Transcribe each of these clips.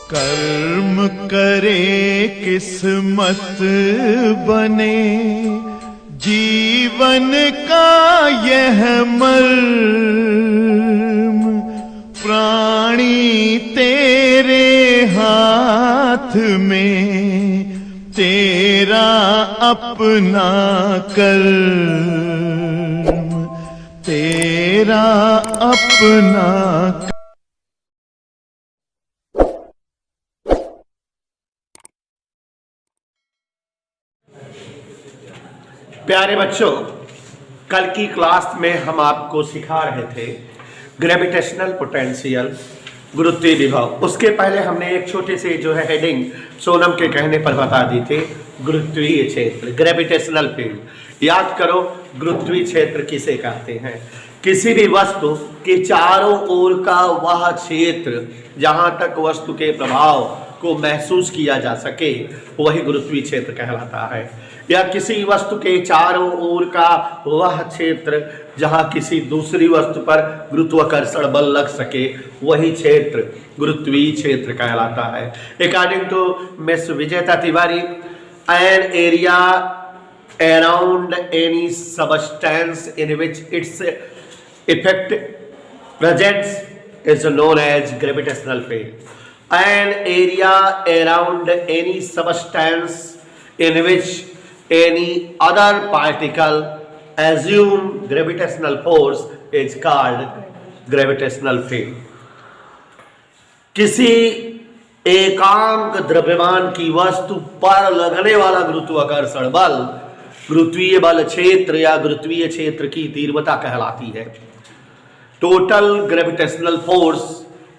कर्म करे किस्मत बने, जीवन का यह मर्म, प्राणी तेरे हाथ में, तेरा अपना कर्म, तेरा अपना। प्यारे बच्चों, कल की क्लास में हम आपको सिखा रहे थे ग्रेविटेशनल पोटेंशियल, गुरुत्वीय विभव। उसके पहले हमने एक छोटे से जो है हेडिंग सोनम के कहने पर बता दी थी, गुरुत्वीय क्षेत्र, ग्रेविटेशनल फील्ड। याद करो, गुरुत्वीय क्षेत्र किसे कहते हैं? किसी भी वस्तु के चारों ओर का वह क्षेत्र जहां तक वस्तु के प्रभाव को महसूस किया जा सके, वही गुरुत्वीय क्षेत्र कहलाता है। या किसी वस्तु के चारों ओर का वह क्षेत्र जहां किसी दूसरी वस्तु पर गुरुत्वाकर्षण बल लग सके, वही क्षेत्र गुरुत्वीय क्षेत्र कहलाता है। अकॉर्डिंग टू मिस विजेता Tiwari, an area around any substance in which its effect presents is known as gravitational field. An area around any substance in which any other particle assume gravitational force is called gravitational field. किसी एकांक द्रव्यमान की वस्तु पर लगने वाला गुरुत्वाकर्षण बल गुरुत्वीय बल क्षेत्र या गुरुत्वीय क्षेत्र की तीव्रता कहलाती है। Total gravitational force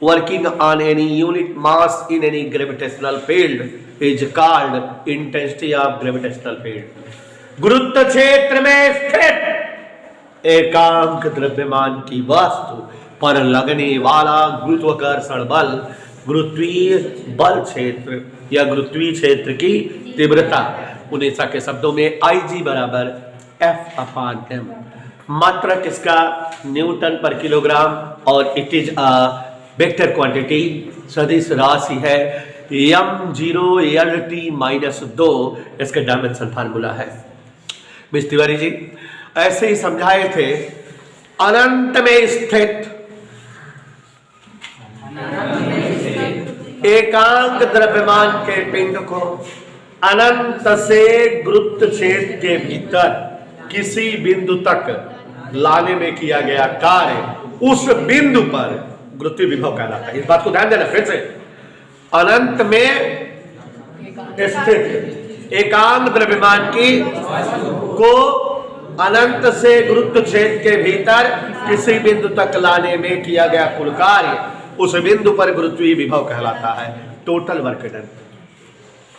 working on any unit mass in any gravitational field is called intensity of gravitational field. गुरुत्व क्षेत्र में स्थित एकांक द्रव्यमान की वस्तु पर लगने वाला गुरुत्वाकर्षण बल गुरुत्वीय बल क्षेत्र या गुरुत्वीय क्षेत्र की तीव्रता, उनेसा के शब्दों में Ig बराबर F/m। मात्रक इसका न्यूटन पर किलोग्राम और it is a vector quantity, सदिश राशि है। m0lt-2 इसका डायमेंशन फार्मूला है। मिस तिवारी जी ऐसे ही समझाए थे, अनंत में स्थित एकांक द्रव्यमान के पिंड को अनंत से गुरुत्व क्षेत्र के भीतर किसी बिंदु तक लाने में किया गया कार्य, उस बिंदु पर गुरुत्वीय विभव कहलाता है। इस बात को ध्यान देना फिर से, अनंत में स्थित एकांक द्रव्यमान की को अनंत से गुरुत्व क्षेत्र के भीतर किसी बिंदु तक लाने में किया गया कुल कार्य, उस बिंदु पर गुरुत्वीय विभव कहलाता है। Total work done,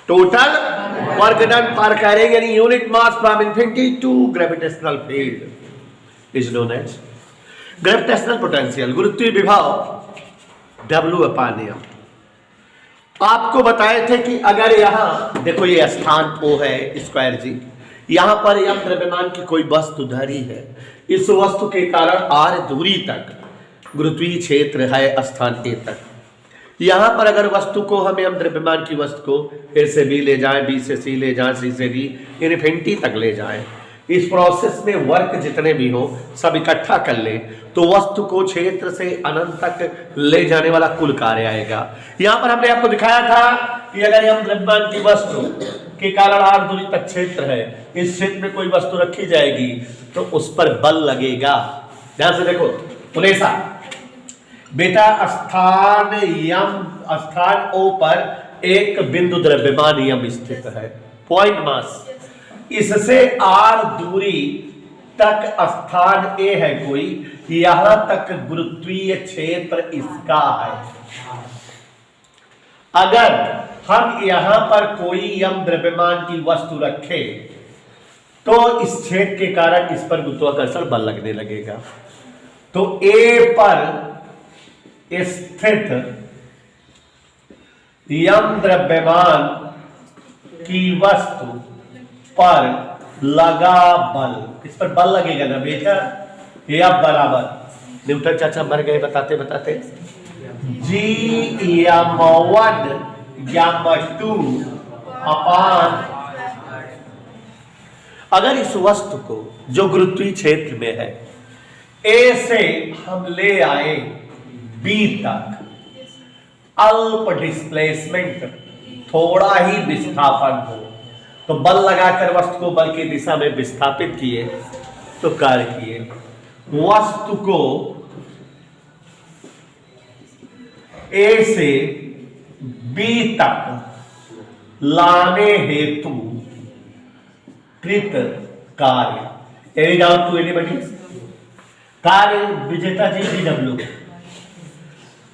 total work done for carrying any unit mass from infinity to gravitational field is known as gravitational potential, गुरुत्वीय विभव W/m। आपको बताए थे कि अगर यहाँ देखो, ये स्थान O है स्क्वायर जी, यहाँ पर m द्रव्यमान की कोई वस्तु धरी है, इस वस्तु के कारण r दूरी तक गुरुत्वीय क्षेत्र है स्थान A तक। यहां पर अगर वस्तु को हम m द्रव्यमान की वस्तु को A से B ले जाएं, B से C ले जाएं, C से D इन्फिनिटी तक ले जाएं, इस प्रोसेस में वर्क जितने भी हो सब इकट्ठा कर ले, तो वस्तु को क्षेत्र से अनंत तक ले जाने वाला कुल कार्य आएगा। यहां पर हमने आपको दिखाया था कि अगर m द्रव्यमान की वस्तु के कारण r दूरी तक क्षेत्र है, इस क्षेत्र में कोई वस्तु रखी जाएगी तो उस पर बल लगेगा। ध्यान से देखो, उनेसा बेटा, स्थान O पर एक बिंदु द्रव्यमान यम स्थित है, पॉइंट मास, इससे r दूरी तक स्थान A है कोई, यहां तक गुरुत्वीय क्षेत्र इसका है। अगर हम यहां पर कोई यम द्रव्यमान की वस्तु रखें तो इस क्षेत्र के कारण इस पर गुरुत्वाकर्षण बल लगने लगेगा। तो A पर स्थित यम द्रव्यमान की वस्तु पर लगा बल, इस पर बल लगेगा ना बेटा, F बराबर न्यूटन चाचा मर गए बताते बताते G(1) (2) अपान। अगर इस वस्तु को जो गुरुत्वीय क्षेत्र में है ए से हम ले आए बी तक, अल्प डिस्प्लेसमेंट, थोड़ा ही विस्थापन हो, तो बल लगाकर वस्तु को बल की दिशा में विस्थापित किए तो कार्य किए। वस्तु को ए से बी तक लाने हेतु कृत कार्य। Any doubt to anybody? कार्य विजेता जी W,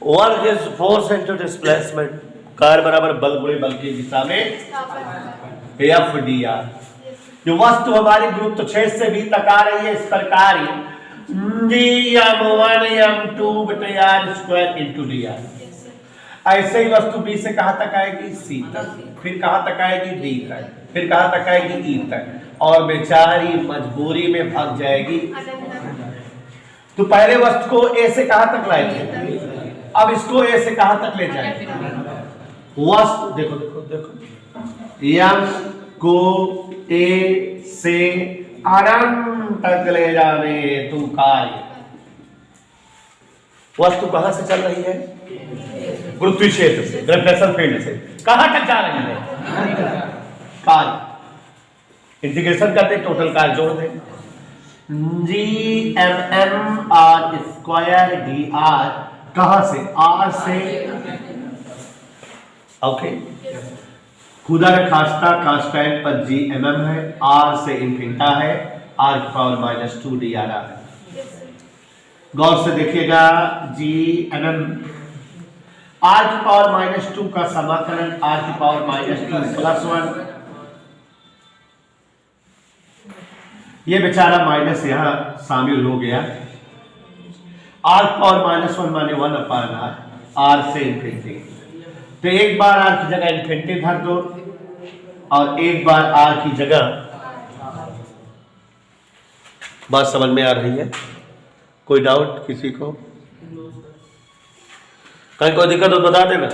work is force into displacement, कार्य बराबर बल गुणे बल की दिशा में एफ डी आर। जो वस्तु हमारी गुरुत्व क्षेत्र से भी तक आ रही है, इस पर कार्य m1 m2 बटे r square into D R. ऐसे ही वस्तु बी से कहां तक आएगी? सी तक, फिर कहां तक आएगी? डी तक, फिर कहां तक आएगी? ई तक, और बेचारी मजबूरी में भाग जाएगी। तो पहले वस्तु को ए से कहां तक लाए थे, अब इसको ए से कहां तक ले जाएंगे? वस्तु देखो देखो देखो, यम को ए से अनंत तक ले जाने हेतु कार्य। वस्तु कहां से चल रही है? गुरुत्वीय क्षेत्र से, ग्रेविटेशनल फील्ड से। कहां तक जा रही है? कार्य। इंटीग्रेशन करते टोटल कार्य जोड़ दें, G M M R square D R. कहां से? आर से। ओके, खुदा का खास्ता कांस्टेंट पर जी एम एम है, आर से इनफिनिटा है, आर की पावर -2 डी आर है। गौर से देखिएगा, जी एम एम आर की पावर -2 का समाकलन आर की पावर -2 + 1। ये बेचारा माइनस यहां शामिल हो गया। आर की पावर -1 माने 1/r, आर से इनफिनिटी। तो एक बार आर की जगह इनफिनिटी धर दो और एक बार आर की जगह। बात समझ में आ रही है? कोई डाउट किसी को? कहीं कोई दिक्कत हो बता देना।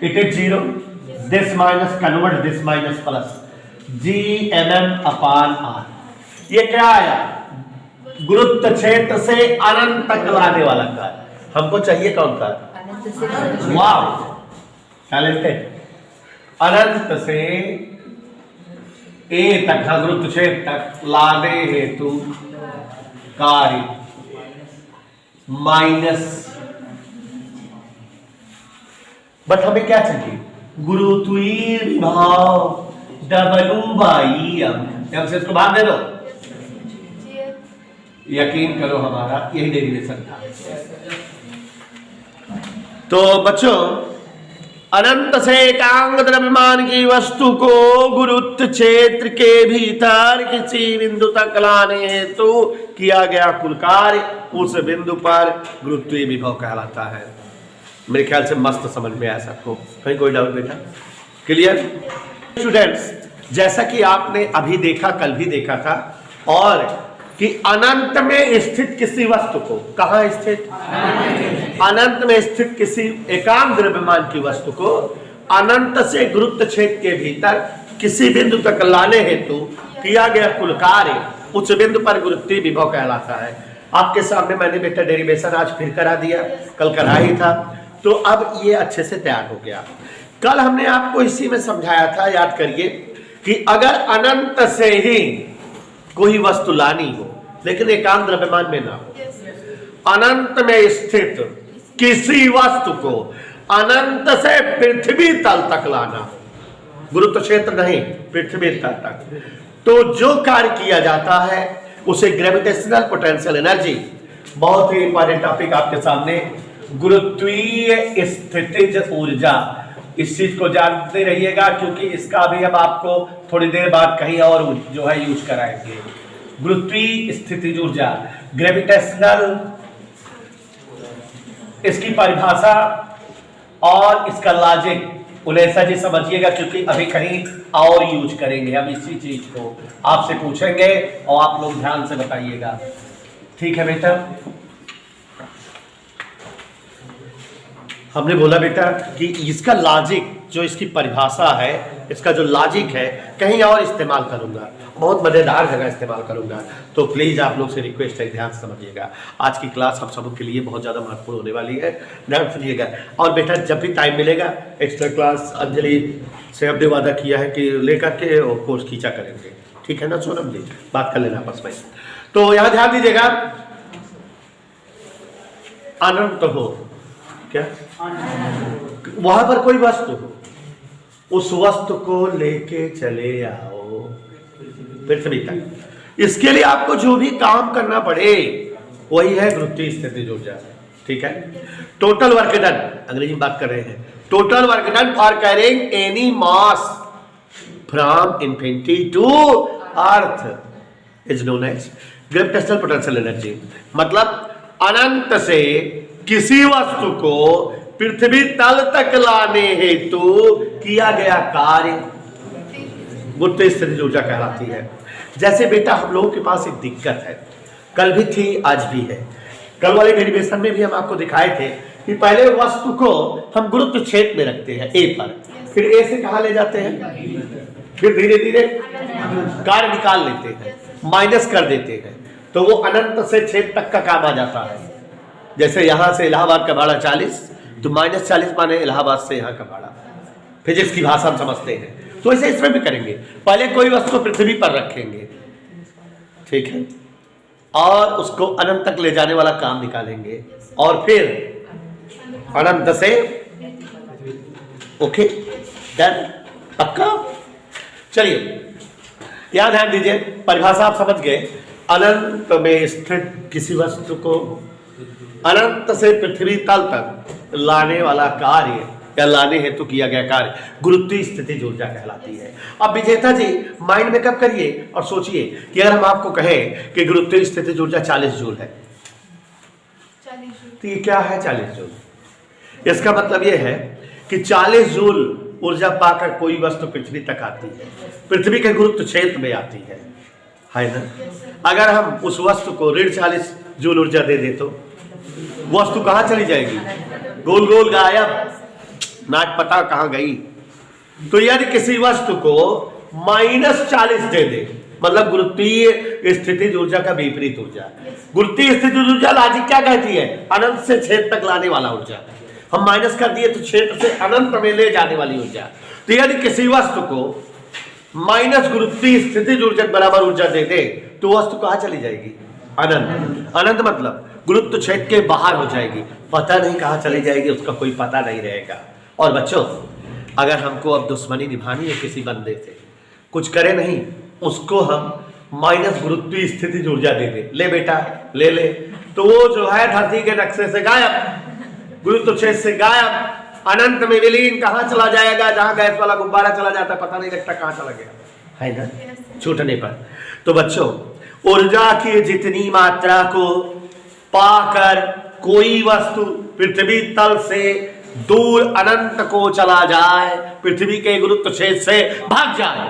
It is 0, this minus convert this minus plus Gmm/r। ये क्या आया? गुरुत्व क्षेत्र से अनंत तक लाने वाला कार्य। हमको चाहिए कौन कार्य? वाव, टैलेंटेड। अनंत से ए तक, गुरुत्व क्षेत्र तक लाने हेतु कार्य माइनस। बट हमें क्या चाहिए? गुरुत्वीय विभव W/m से इसको भाग दे दो। यकीन करो हमारा यही डेरिवेशन था। तो बच्चों, अनंत से एकांक द्रव्यमान की वस्तु को गुरुत्व क्षेत्र के भीतर किसी बिंदु तक लाने हेतु किया गया कुल कार्य उस बिंदु पर गुरुत्वीय विभव कहलाता है। मेरे ख्याल से मस्त समझ में आया सबको। कहीं कोई डाउट बेटा? क्लियर? स्टूडेंट्स, जैसा कि आपने अभी देखा, कल भी देखा था, और कि अनंत में स्थित किसी वस्तु को, कहां स्थित? अनंत में स्थित किसी एकांक द्रव्यमान की वस्तु को अनंत से गुरुत्व क्षेत्र के भीतर किसी बिंदु तक लाने हेतु किया गया कुल कार्य उस बिंदु पर गुरुत्वीय विभव कहलाता है। आपके सामने मैंने बेटा डेरिवेशन आज फिर करा दिया, कल करा ही था, तो अब ये अच्छे से तैयार हो गया। कल हमने आपको इसी में समझाया था, याद करिए, कि अगर अनंत से ही कोई वस्तु लानी हो लेकिन एकांक द्रव्यमान में ना हो, अनंत में स्थित किसी वस्तु को अनंत से पृथ्वी तल तक लाना हो, गुरुत्व क्षेत्र नहीं, पृथ्वी तल तक, तो जो कार्य किया जाता है उसे ग्रेविटेशनल पोटेंशियल एनर्जी। बहुत ही इंपॉर्टेंट टॉपिक आपके सामने, गुरुत्वीय स्थितिज ऊर्जा। इस चीज को जानते रहिएगा, क्योंकि इसका भी अब आपको थोड़ी देर बाद कहीं और जो है यूज कराएंगे। गुरुत्वीय स्थितिज ऊर्जा, ग्रेविटेशनल, इसकी परिभाषा और इसका लॉजिक उलेसा जी समझिएगा, क्योंकि अभी कहीं और यूज करेंगे हम इसी चीज को। आपसे पूछेंगे और आप लोग ध्यान से बताइएगा। ठीक है बेटा? हमने बोला बेटा कि इसका लॉजिक, जो इसकी परिभाषा है, इसका जो लॉजिक है, कहीं और इस्तेमाल करूंगा, बहुत मज़ेदार जगह इस्तेमाल करूंगा। तो प्लीज़ आप लोग से रिक्वेस्ट है, ध्यान से समझिएगा। आज की क्लास हम सब के लिए बहुत ज़्यादा महत्वपूर्ण होने वाली है, ध्यान सुनिएगा। और बेटा जब भी टाइम मिलेगा एक्स्ट्रा क्लास अंजलि से हमने वादा किया है कि लेकर के और कोर्स खींचा करेंगे, ठीक है ना सोनम जी? बात कर लेना आपस में। तो यहाँ ध्यान दीजिएगा, अनंत हो, क्या वहां पर कोई वस्तु हो, उस वस्तु को लेके चले आओ पृथ्वी तक। इसके लिए आपको जो भी काम करना पड़े वही है गुरुत्वीय स्थिति ऊर्जा, ठीक है? टोटल वर्क डन, अंग्रेजी में बात कर रहे हैं, total work done for carrying any mass from infinity to earth is known as gravitational potential energy. मतलब अनंत से किसी वस्तु को पृथ्वी तल तक लाने हेतु किया गया कार्य गुरुत्वीय स्थिति ऊर्जा कहलाती है। जैसे बेटा हम लोगों के पास एक दिक्कत है, कल भी थी आज भी है। कल वाले डेरिवेशन में भी हम आपको दिखाए थे कि पहले वस्तु को हम गुरुत्व क्षेत्र में रखते हैं ए पर, फिर ए से कहां ले जाते हैं, फिर धीरे धीरे कार्य निकाल लेते हैं, माइनस कर देते हैं, तो वो अनंत से क्षेत्र तक का काम आ जाता है। जैसे यहां से इलाहाबाद का भाड़ा 40, तो -40 माने इलाहाबाद से यहाँ का भाड़ा। फिजिक्स की भाषा हम समझते हैं, तो ऐसे इसमें भी करेंगे। पहले कोई वस्तु पृथ्वी पर रखेंगे, ठीक है, और उसको अनंत तक ले जाने वाला काम निकालेंगे, और फिर अनंत से ओके डन, पक्का? चलिए यहां ध्यान दीजिए, परिभाषा आप समझ गए। अनंत में स्थित किसी वस्तु को अनंत से पृथ्वी तल तक लाने वाला कार्य या लाने हेतु किया गया कार्य गुरुत्वीय स्थिति ऊर्जा कहलाती है। अब विजेता जी माइंड मेकअप करिए और सोचिए कि अगर हम आपको कहें कि गुरुत्वीय स्थिति ऊर्जा 40 जूल है, तो ये क्या है 40 जूल? इसका मतलब ये है कि 40 जूल ऊर्जा पाकर कोई वस्तु पृथ्वी तक आती है, पृथ्वी के गुरुत्व क्षेत्र में आती है ना? अगर हम उस वस्तु को 40 जूल ऊर्जा दे दे तो वस्तु कहां चली जाएगी? गोल गोल गायब, नाट पता कहां गई। तो यदि किसी वस्तु को -40 दे दे, मतलब गुरुत्वीय स्थिति ऊर्जा का विपरीत ऊर्जा। गुरुत्वीय स्थिति ऊर्जा लॉजिक क्या कहती है? अनंत से क्षेत्र तक लाने वाला ऊर्जा। हम माइनस कर दिए तो क्षेत्र से अनंत में ले जाने वाली ऊर्जा। तो यदि किसी वस्तु को माइनस गुरुत्वीय स्थिति ऊर्जा बराबर ऊर्जा दे दे तो वस्तु कहां चली जाएगी? अनंत। अनंत मतलब गुरुत्व क्षेत्र के बाहर हो जाएगी, पता नहीं कहां चली जाएगी, उसका कोई पता नहीं रहेगा। और बच्चों अगर हमको अब दुश्मनी निभानी है किसी बंदे से, कुछ करे नहीं, उसको हम माइनस गुरुत्वीय स्थिति ऊर्जा दे दे, ले बेटा ले ले, तो वो जो है धरती के नक्शे से गायब, गुरुत्व क्षेत्र से गायब, अनंत में विलीन कहां चला जाएगा? जहां गैस वाला गुब्बारा चला जाता है, पता नहीं लगता कहां चला गया, है ना, छूटने पर। तो बच्चों ऊर्जा की जितनी मात्रा को पाकर कोई वस्तु पृथ्वी तल से दूर अनंत को चला जाए, पृथ्वी के गुरुत्व क्षेत्र से भाग जाए,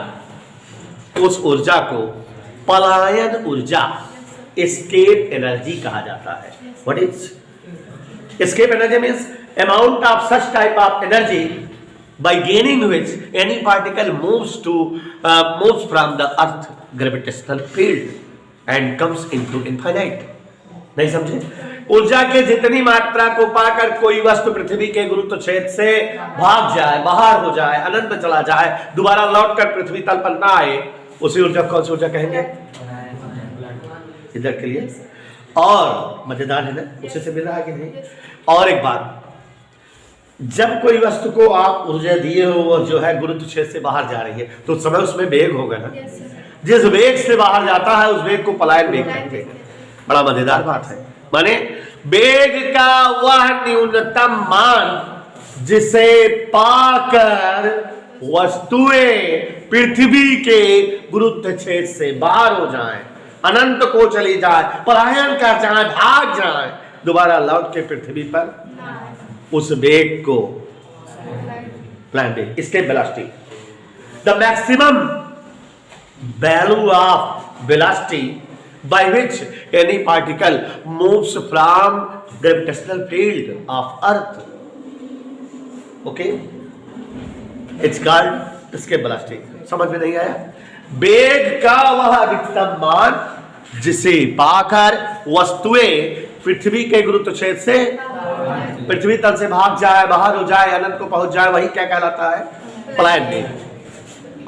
उस ऊर्जा को पलायन ऊर्जा, एस्केप एनर्जी कहा जाता है। What is escape energy? means amount of such type of energy by gaining which any particle moves from the earth gravitational field and comes into infinite। नहीं समझे? ऊर्जा के जितनी मात्रा को पाकर कोई वस्तु पृथ्वी के गुरुत्व क्षेत्र से भाग जाए, बाहर हो जाए, अनंत चला जाए, दोबारा लौटकर पृथ्वी तल पर ना आए, उसी ऊर्जा कौन सी ऊर्जा कहेंगे? इधर के लिए और मजेदार है ना, उसे से मिल रहा है कि नहीं? और एक बात, जब कोई वस्तु को आप ऊर्जा दिए हो वो जो है गुरुत्व क्षेत्र से बाहर जा रही है, तो उस समय उसमें वेग होगा ना, जिस वेग से बाहर जाता है उस वेग को पलायन वेग कहते हैं। बड़ा मजेदार बात है, माने वेग का वह न्यूनतम मान जिसे पाकर वस्तुएं पृथ्वी के गुरुत्व क्षेत्र से बाहर हो जाएं, अनंत को चली जाए, पलायन कर जाए, भाग जाए, दोबारा लौट के पृथ्वी पर उस वेग को प्लान वेग, इसके velocity, the maximum value of velocity by which any particle moves from gravitational field of earth okay, it's called escape velocity. समझ में नहीं आया? वेग का वह अधिकतम मान जिसे पाकर वस्तुएं पृथ्वी के गुरुत्वाकर्षण से पृथ्वी तल से भाग जाए, बाहर हो जाए, अनंत को पहुंच जाए, वही क्या कहलाता है? पलायन वेग।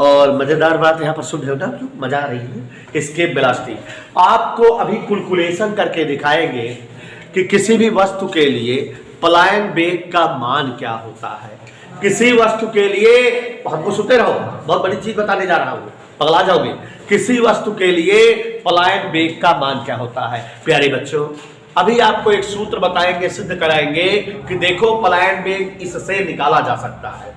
और मजेदार बात यहां पर सुन रहे हो ना, मजा आ रही है, एस्केप वेलोसिटी। आपको अभी कैलकुलेशन करके दिखाएंगे कि किसी भी वस्तु के लिए पलायन वेग का मान क्या होता है। किसी वस्तु के लिए, हमको सुनते रहो, बहुत बड़ी चीज बताने जा रहा हूं, पगला जाओगे। किसी वस्तु के लिए पलायन वेग का मान क्या होता है? प्यारे बच्चों, अभी आपको एक सूत्र बताएंगे, सिद्ध कराएंगे कि देखो पलायन वेग इससे निकाला जा सकता है।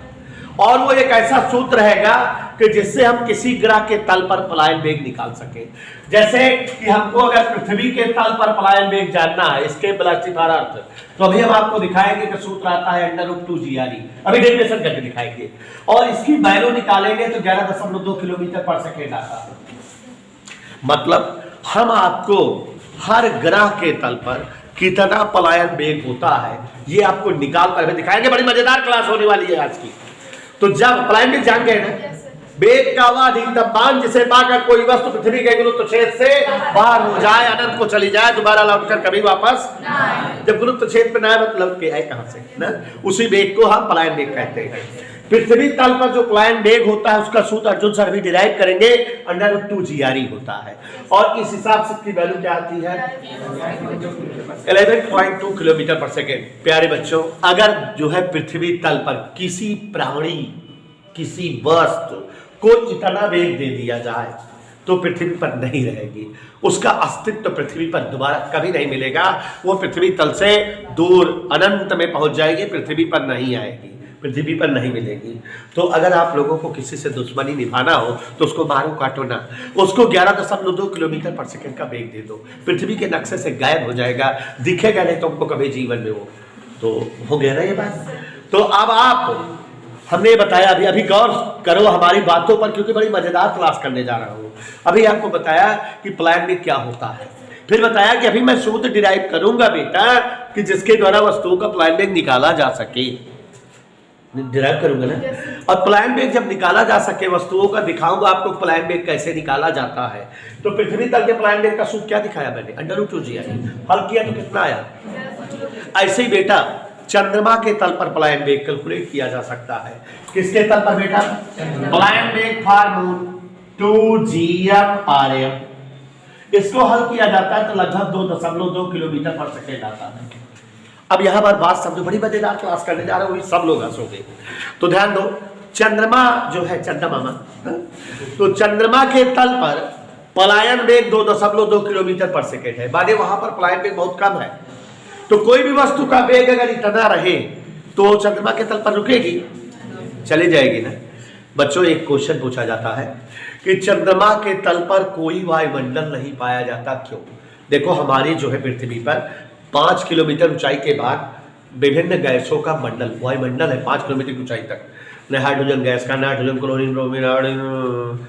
और वो एक ऐसा सूत्र रहेगा कि जिससे हम किसी ग्रह के तल पर पलायन वेग निकाल सके। जैसे कि हमको अगर पृथ्वी के तल पर पलायन वेग जानना है, एस्केप वेलोसिटी का अर्थ, तो अभी हम आपको दिखाएंगे कि सूत्र आता है √2GRE। अभी डेरिवेशन करके दिखाएंगे और इसकी वैल्यू निकालेंगे तो 11.2 किलोमीटर पर सेकेंड आता है। मतलब हम आपको हर ग्रह के तल पर कितना पलायन वेग होता है ये आपको निकाल कर दिखाएंगे। बड़ी मजेदार क्लास होने वाली है आज की। तो जब पलायन वेग जान गए ना, वेग का वह अधिकतम मान जिसे पाकर कोई वस्तु पृथ्वी के गुरुत्वाकर्षण से बाहर हो जाए, अनंत को चली जाए, दोबारा लौटकर कभी वापस जब गुरुत्वाकर्षण पे ना आए, मतलब के आए कहां से ना, उसी वेग को हम पलायन वेग कहते हैं। पृथ्वी तल पर जो पलायन वेग होता है उसका सूत्र अर्जुन सर भी डिराइव करेंगे, √2GRE होता है। और इस हिसाब से इसकी वैल्यू क्या आती है? 11.2 किलोमीटर पर सेकेंड। प्यारे बच्चों, अगर जो है पृथ्वी तल पर किसी प्राणी, किसी वस्तु को इतना वेग दे दिया जाए तो पृथ्वी पर नहीं रहेगी, उसका अस्तित्व पृथ्वी पर दोबारा कभी नहीं मिलेगा। वो पृथ्वी तल से दूर अनंत में पहुंच जाएगी, पृथ्वी पर नहीं आएगी, पृथ्वी पर नहीं मिलेगी। तो अगर आप लोगों को किसी से दुश्मनी निभाना हो तो उसको मारो, काटो ना, उसको 11.2 किलोमीटर पर सेकेंड का वेग दे दो, पृथ्वी के नक्शे से गायब हो जाएगा, दिखेगा नहीं तुमको कभी जीवन में। वो तो हो गया ना ये बात। तो अब आप, हमने बताया, अभी गौर करो हमारी बातों पर, क्योंकि बड़ी मजेदार क्लास करने जा रहा हूँ। अभी आपको बताया कि पलायन वेग क्या होता है, फिर बताया कि अभी मैं सूत्र डिराइव करूंगा बेटा कि जिसके द्वारा वस्तुओं का पलायन वेग निकाला जा सके, डिराइव करूंगा ना। और पलायन वेग जब निकाला जा सके वस्तुओं का, दिखाऊंगा आपको पलायन वेग कैसे निकाला जाता है। तो पृथ्वी तल के पलायन वेग का सूत्र क्या दिखाया मैंने? √2GRE। हल किया तो कितना आया? ऐसे ही बेटा चंद्रमा के तल पर पलायन वेग कैलकुलेट किया जा सकता है। किसके तल पर बेटा? पलायन वेग फॉर मून 2GMRM। इसको हल किया जाता है तो लगभग 2.2 किलोमीटर पर सेकेंड आता है। अब यहां पर बात समझो, बड़ी मजेदार क्लास करने जा रहा हूं, सब लोग हंसोगे। तो ध्यान दो, चंद्रमा जो है, चंद्रमा, तो चंद्रमा के तल पर पलायन वेग 2.2 किलोमीटर पर सेकेंड है, माने वहां पर पलायन वेग बहुत कम है। तो कोई भी वस्तु का वेग अगर इतना रहे तो चंद्रमा के तल पर रुकेगी? चली जाएगी ना। बच्चों, एक क्वेश्चन पूछा जाता है कि चंद्रमा के तल पर कोई वायुमंडल नहीं पाया जाता, क्यों? देखो, हमारी जो है पृथ्वी पर 5 किलोमीटर ऊंचाई के बाद विभिन्न गैसों का मंडल, वायुमंडल है 5 किलोमीटर की ऊंचाई तक। न हाइड्रोजन गैस का, नाइट्रोजन, क्लोरीन, ब्रोमीन,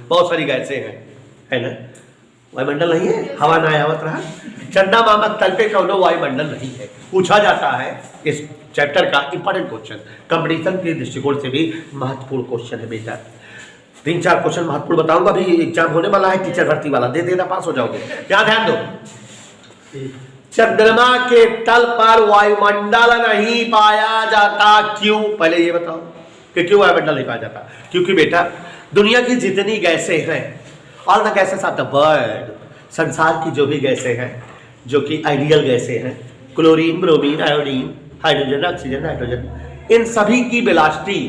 बहुत सारी गैसें हैं, है ना। वायुमंडल नहीं है, हवा ना आवत रहा। चंदा मामा तल पे कौनो वायुमंडल नहीं है। पूछा जाता है इस चैप्टर का इंपॉर्टेंट क्वेश्चन, कंपटीशन के दृष्टिकोण से भी महत्वपूर्ण क्वेश्चन है बेटा। 3-4 क्वेश्चन महत्वपूर्ण बताऊंगा, अभी एग्जाम होने वाला है टीचर भर्ती वाला, दे देना, पास हो जाओगे। क्या ध्यान दो, चंद्रमा के तल पर वायुमंडल नहीं पाया जाता, क्यों? पहले ये बताओ कि क्यों वायुमंडल नहीं पाया जाता। क्योंकि बेटा दुनिया की जितनी गैसें हैं, all the gases of the world, संसार की जो भी गैसें हैं, जो कि आइडियल गैसें हैं, chlorine, bromine, iodine, hydrogen, oxygen, nitrogen, इन सभी की वेलोसिटी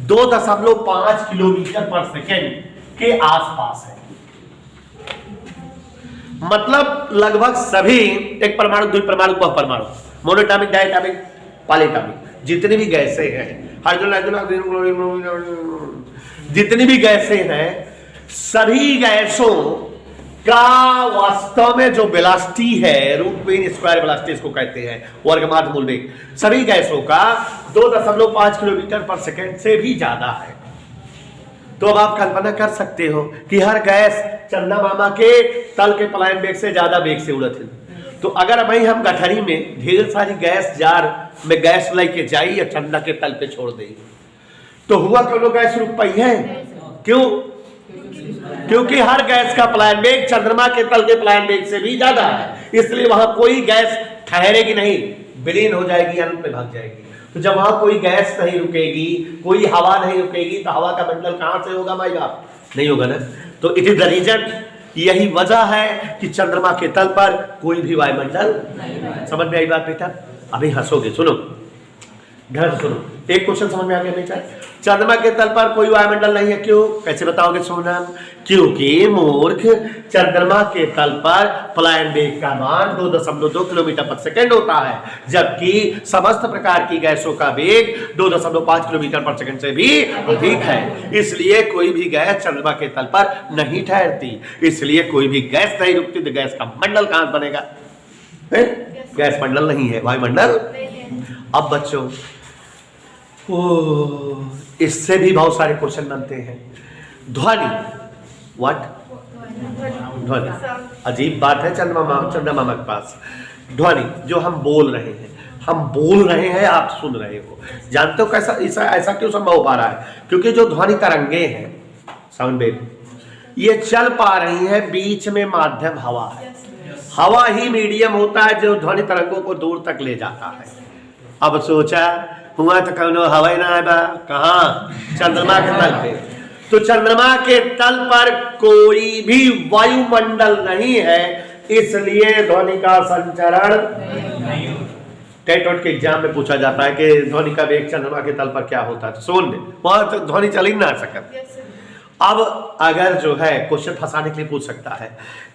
2.5 किलोमीटर पर सेकेंड के आसपास है। मतलब लगभग सभी, एक परमाणु, द्वि परमाणु, बहुपरमाणु, मोनोटॉमिक, डायटॉमिक, पॉलीटॉमिक, जितनी भी गैसें हैं, जितनी भी गैसें हैं, सभी गैसों का वास्तव में जो वेलोसिटी है, √2 वेलोसिटी इसको कहते हैं, वर्गमात मूल वेग, सभी गैसों का 2.5 किलोमीटर पर सेकेंड से भी ज्यादा है। तो अब आप कल्पना कर सकते हो कि हर गैस चंदा मामा के तल के पलायन वेग से ज्यादा वेग से उड़त है। तो अगर भाई हम गठरी में ढेर सारी गैस जार में गैस लेके जाई या चंदा के तल पे छोड़ दी, तो हुआ क्यों गैस रुक पाई है? क्यों? क्योंकि हर गैस का प्लायन वेग चंद्रमा के तल के प्लायन वेग से भी ज्यादा है, इसलिए वहां कोई गैस ठहरेगी नहीं, विलीन हो जाएगी, अनंत में भाग जाएगी। तो जब वहां कोई गैस नहीं रुकेगी, कोई हवा नहीं रुकेगी, तो हवा का मंडल कहां से होगा भाई बाप? नहीं होगा ना। तो इट इज द रीजन, यही वजह है कि चंद्रमा के तल पर कोई भी वायुमंडल नहीं। समझ में आई बात बेटा? अभी हंसोगे, सुनो ध्यान से सुनो। एक क्वेश्चन समझ में आ गया बेटा? चंद्रमा के तल पर कोई वायुमंडल नहीं है, क्यों? कैसे बताओगे सोनम? क्योंकि मूर्ख चंद्रमा के तल पर पलायन वेग का मान 2.2 किलोमीटर पर सेकेंड होता है, जबकि समस्त प्रकार की गैसों का वेग 2.5 किलोमीटर पर सेकेंड से भी अधिक है। इसलिए कोई भी गैस चंद्रमा के तल पर नहीं ठहरती, इसलिए कोई भी गैस नहीं रुकती, तो गैस का मंडल कहां बनेगा? गैस मंडल नहीं है, वायुमंडल। अब बच्चों इससे भी बहुत सारे क्वेश्चन बनते हैं। ध्वनि, व्हाट? ध्वनि अजीब बात है चंद्रमा के पास। ध्वनि जो हम बोल रहे हैं, आप सुन रहे हो, जानते हो कैसा ऐसा क्यों संभव हो पा रहा है? क्योंकि जो ध्वनि तरंगे हैं, साउंड वेव, ये चल पा रही है, बीच में माध्यम हवा है। हवा ही मीडियम होता है जो ध्वनि तरंगों को दूर तक ले जाता है। अब सोचा हुआ तो कौनो हवा ही ना है बा, कहाँ? चंद्रमा के तल पे। तो चंद्रमा के तल पर कोई भी वायुमंडल नहीं है, इसलिए ध्वनि का संचरण नहीं। टेट के एग्जाम में पूछा जाता है कि ध्वनि का वेग चंद्रमा के तल पर क्या होता है, तो सुन ले, वहां तो ध्वनि चल ही ना सकता। अब अगर जो है क्वेश्चन फंसाने के लिए पूछ सकता है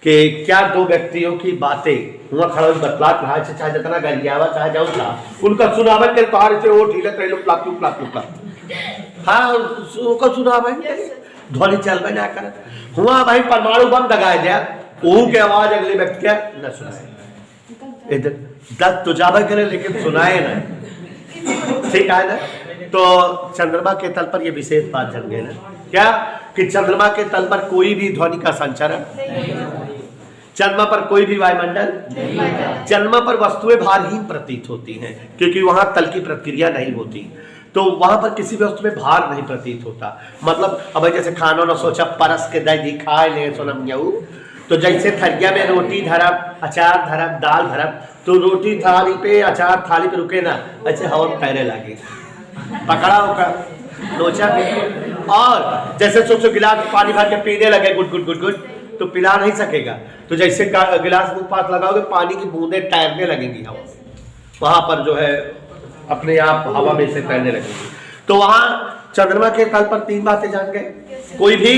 कि क्या दो व्यक्तियों की बातें हुआ खड़ा बतलात रहा है, चाहे जितना गरियावा चाहे जाऊला, उनका सुनावन के तार से वो ढीले तैलो प्लाप प्लाप प्लाप, हाँ उनका सुनावन ध्वनि चलबे ना कर हुआ भाई परमाणु बम दगाए दिया, वो के आवाज अगले व्यक्ति क्या न सुनाए, इधर दस तो जावे करे लेकिन सुनाए ना, ठीक है ना। तो चंद्रमा के तल पर ये विशेष बात जन गई ना, क्या कि चंद्रमा के तल पर कोई भी ध्वनि का संचरण, चंद्रमा पर कोई भी वायुमंडल, चंद्रमा पर वस्तुएं भारहीन प्रतीत होती हैं क्योंकि वहां तल की प्रक्रिया नहीं होती, तो वहां पर किसी भी वस्तु में भार नहीं प्रतीत होता। मतलब अब जैसे खानों ने सोचा परस के दही खाए ले सोनम जाऊ, तो जैसे थरिया में रोटी धरब, अचार धरब, दाल धरब, तो रोटी थाली पे अचार थाली पे रुके ना, ऐसे हवा में तैरने लगे, पकड़ा होकर लोचा के। और जैसे सोचो गिलास पानी भर के पीने लगे गुट गुट गुट गुट, तो पिला नहीं सकेगा, तो जैसे गिलास मुंह पास लगाओगे पानी की बूंदें तैरने लगेंगी हवा में, वहां पर जो है अपने आप हवा में से तैरने लगेंगी। तो वहां चंद्रमा के तल पर तीन बातें जान गए, कोई भी,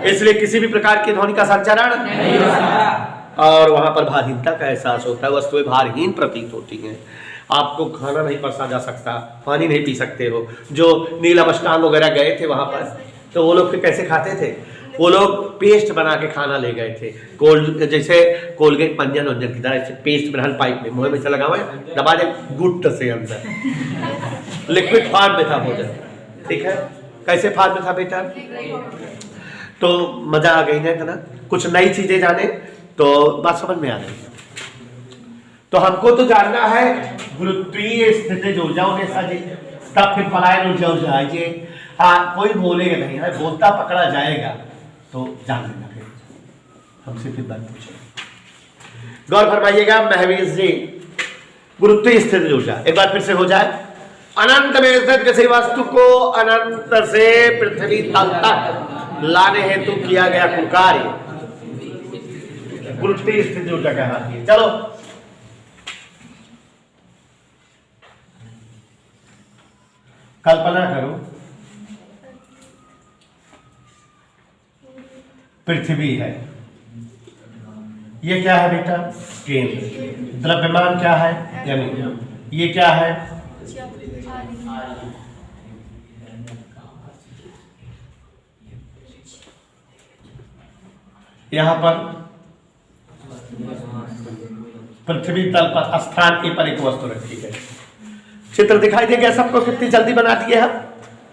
इसलिए किसी भी प्रकार की ध्वनि का संचरण नहीं होता, और वहां पर भारहीनता का एहसास होता है, वस्तुएं भारहीन प्रतीत होती हैं। आपको खाना नहीं परसा जा सकता, पानी नहीं पी सकते हो। जो नीलम अष्टांग वगैरह गए थे वहां पर, तो वो लोग कैसे खाते थे? वो लोग पेस्ट बना के खाना ले गए थे, जैसे कोलगेट पंजन वंजन की तरह पेस्ट बना पाइप में मुंह में से लगावे, दबा दे गुट से अंदर, लिक्विड फॉर्म में था भोजन, ठीक है। कैसे फॉर्म में था बेटा? तो मजा आ गई ना इतना, कुछ नई चीजें जाने तो बात समझ में आ गई। तो हमको तो जानना है गुरुत्वीय स्थिति जो ऊर्जाओं साझे, तब फिर पलायन ऊर्जा जाएगी। हाँ कोई बोलेगा नहीं है, बोलता पकड़ा जाएगा तो जान लेना, फिर हमसे फिर बात पूछे। गौर फरमाइएगा महवीर जी, गुरुत्वीय स्थिति ऊर्जा एक बार फिर से हो जाए। अनंत में स्थित किसी वस्तु को अनंत से पृथ्वी तल तक लाने हेतु किया गया कुल कार्य गुरुत्वीय स्थिति ऊर्जा कहलाती है। चलो कल्पना करो पृथ्वी है, ये क्या है बेटा? केंद्र। द्रव्यमान क्या है? यानी ये क्या है? यहां पर पृथ्वी तल पर स्थान के पर एक वस्तु रखी है। चित्र दिखाई दे गया सबको? कितनी जल्दी बना दिए हम,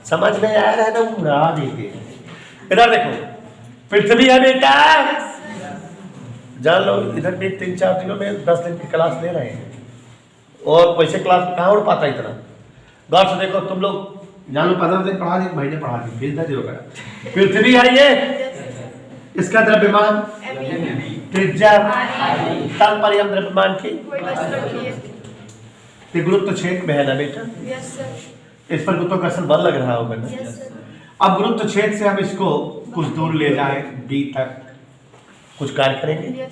समझ में आ रहा है ना? उड़ा देंगे। इधर देखो पृथ्वी है बेटा, जान लो। इधर भी 3-4 दिनों में 10 दिन की क्लास ले रहे हैं, और वैसे क्लास में कहाँ उड़ पाता इतना। गौर से देखो तुम लोग, जानो 15 दिन पढ़ा दी, महीने पढ़ा दी, फिर दर्ज हो गया। पृथ्वी है ये, इसका द्रव्यमान त्रिज्या, तल पर यम द्रव्यमान की गुरुत्व क्षेत्र में है ना बेटा। इस पर गुरुत्वाकर्षण बल लग रहा होगा ना। अब गुरुत्व क्षेत्र से हम इसको कुछ दूर ले जाए बी तक, कुछ कार्य करेंगे।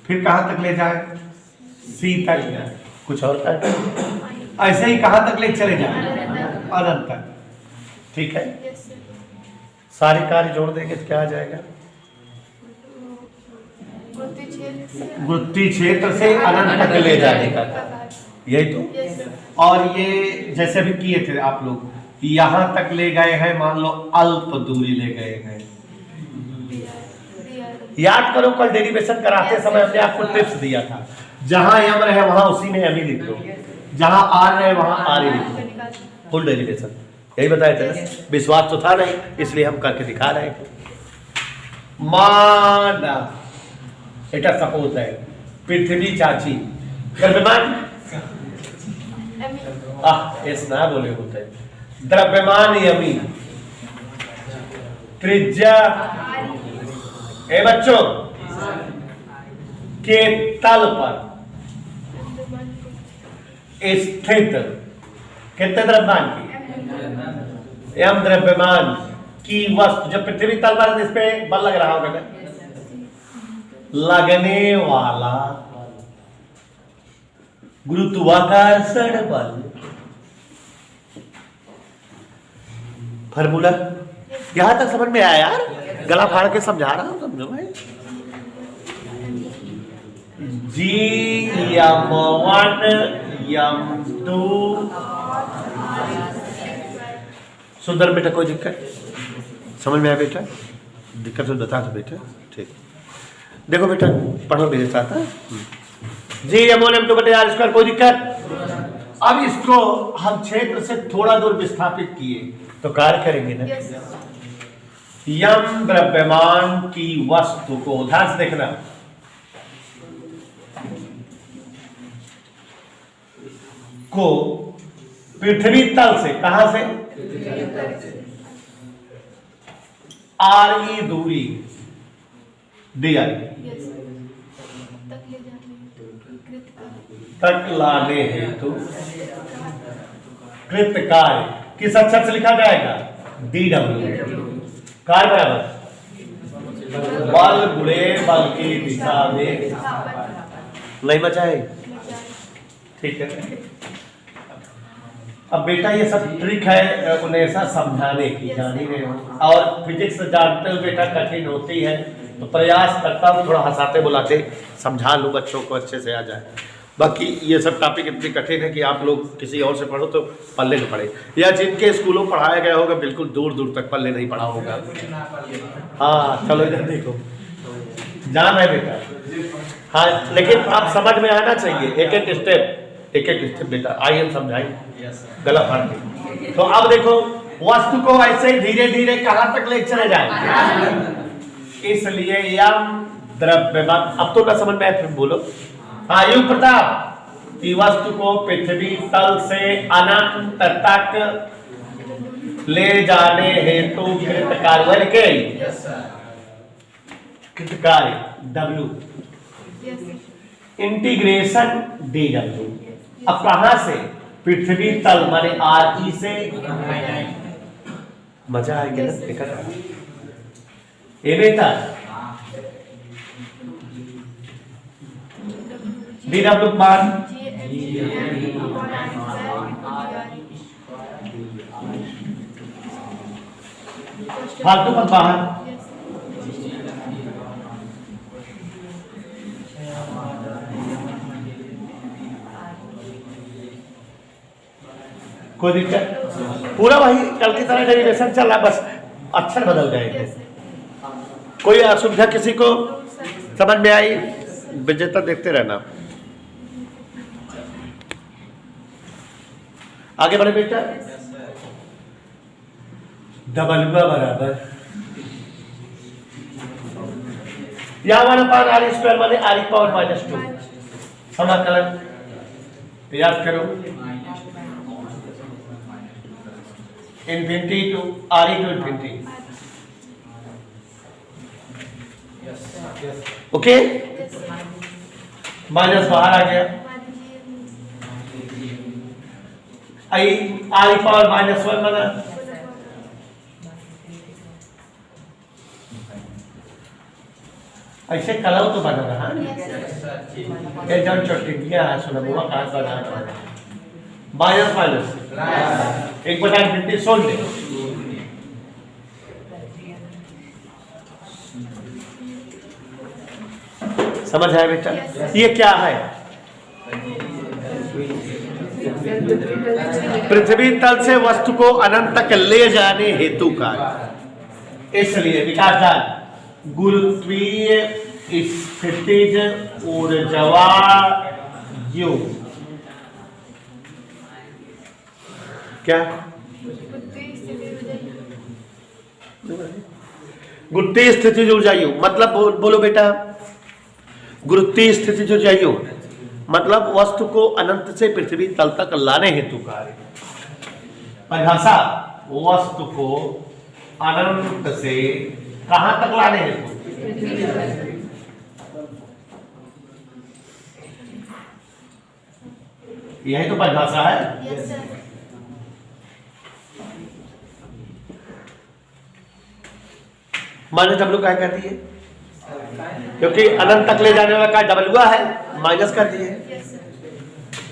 फिर कहां तक ले जाए, सी तक, कुछ और कार्य करेंगे। ऐसे ही कहां तक ले चले जाए, अनंत तक। ठीक है, सारे कार्य जोड़ देंगे तो क्या आ जाएगा, गुरुत्वीय क्षेत्र से अनंत तक ले जाने का, यही तो। और ये जैसे भी किए थे आप लोग, यहां तक ले गए हैं, मान लो अल्प दूरी ले गए हैं। याद करो कल डेरिवेशन कराते समय हमने आपको टिप्स दिया था, जहां यम रहे वहां उसी में यम ही लिख लो, जहां आर रहे वहां आर ही लिख लो, फुल डेरिवेशन। यही बताए थे ना, विश्वास तो था नहीं, इसलिए हम करके दिखा रहे थे। माना এটা सपोज है पृथ्वी चाची, द्रव्यमान एस ना बोले होते, द्रव्यमान यमी, त्रिज्या ए बच्चों के तल पर स्थित कितने द्रव्यमान की, एम द्रव्यमान की वस्तु, जब पृथ्वी तल पर इस पे बल लग रहा होगा, लगने वाला गुरुत्वाकर्षण बल। फार्मूला यहां तक समझ में आया यार, गला फाड़ के समझा रहा हूं, समझो भाई। जी m1 m2, सुंदर बेटा, कोई दिक्कत समझ में आया बेटा? दिक्कत तो बता दो बेटा। ठीक, देखो बेटा पढ़ो मेरे साथ। जी m1 m2 बटे r स्क्वायर, कोई दिक्कत? अब इसको हम क्षेत्र से थोड़ा दूर विस्थापित किए तो कार्य करेंगे ना। यम द्रव्यमान की वस्तु को, ध्यान से देखना, को पृथ्वी तल से, कहां से, आर दूरी डी तक लाने हेतु कृत कार्य किस अक्षर से लिखा जाएगा, डी डब्ल्यू। कार्य बराबर बल गुणे बल की दिशा में, नहीं बचाए? ठीक है। अब बेटा ये सब ट्रिक है उन्हें ऐसा समझाने की, जान ही रहे हो। और फिजिक्स जानते हो बेटा कठिन होती है, तो प्रयास करता हूँ थोड़ा हंसाते बुलाते समझा लूँ, बच्चों को अच्छे से आ जाए। बाकी ये सब टॉपिक इतनी कठिन है कि आप लोग किसी और से पढ़ो तो पल्ले न पड़े, या जिनके स्कूलों में पढ़ाया गया होगा बिल्कुल दूर दूर तक पल्ले नहीं पड़ा होगा। हाँ चलो इधर देखो, जान है बेटा। हाँ लेकिन आप समझ में आना चाहिए, एक एक स्टेप बेटा, आइए हम समझाएंगे, गला फाड़ के। तो अब देखो वस्तु को ऐसे धीरे धीरे कहां तक ले चले जाए, इसलिए यम द्रव्यमान। अब तो ना समझ में आया, फिर बोलो। हाँ युग प्रताप, की वस्तु को पृथ्वी तल से अनंत तक ले जाने हेतु कृत कार्य के, कृत कार्य डब्ल्यू, इंटीग्रेशन डी डब्ल्यू। अब कहां से, पृथ्वी तल माने आर ई से, मजा आएगी ना देखा बेटा। डी डब्ल्यू मान फालतू पद बाहर, कोई दिक्कत? पूरा वही कल की तरह डेरिवेशन चल रहा, बस अक्षर बदल गए। कोई असुविधा किसी को समझ में आई? विजेता देखते रहना। आगे बढ़े बेटा। डबल बराबर या 1/r² माने r⁻², समाकलन याद करो, infinity to R to infinity. Okay, minus बाहर आ गया, आई आर पावर -1 बना, ऐसे कलाओ तो बना रहा ये जन चोटिया सुना बुआ का बना माइनस माइनस एक बटा इन्फिनिटी सोल्व दे। समझ आया बेटा? ये क्या है? पृथ्वी तल से वस्तु को अनंत तक ले जाने हेतु का, इसलिए विकास जान गुरुत्वीय स्थितिज ऊर्जा यू क्या गुरुत्वीय स्थितिज ऊर्जा यू मतलब बोलो बेटा, गुरुत्वीय स्थितिज ऊर्जा यू मतलब वस्तु को अनंत से पृथ्वी तल तक लाने हेतु कार्य। परिभाषा, वस्तु को अनंत से कहां तक लाने हेतु, यही तो परिभाषा है। माइनस डब्ल्यू क्या कहती है? क्योंकि अनंत तक ले जाने वाला का डबल हुआ है, माइनस कर दिए,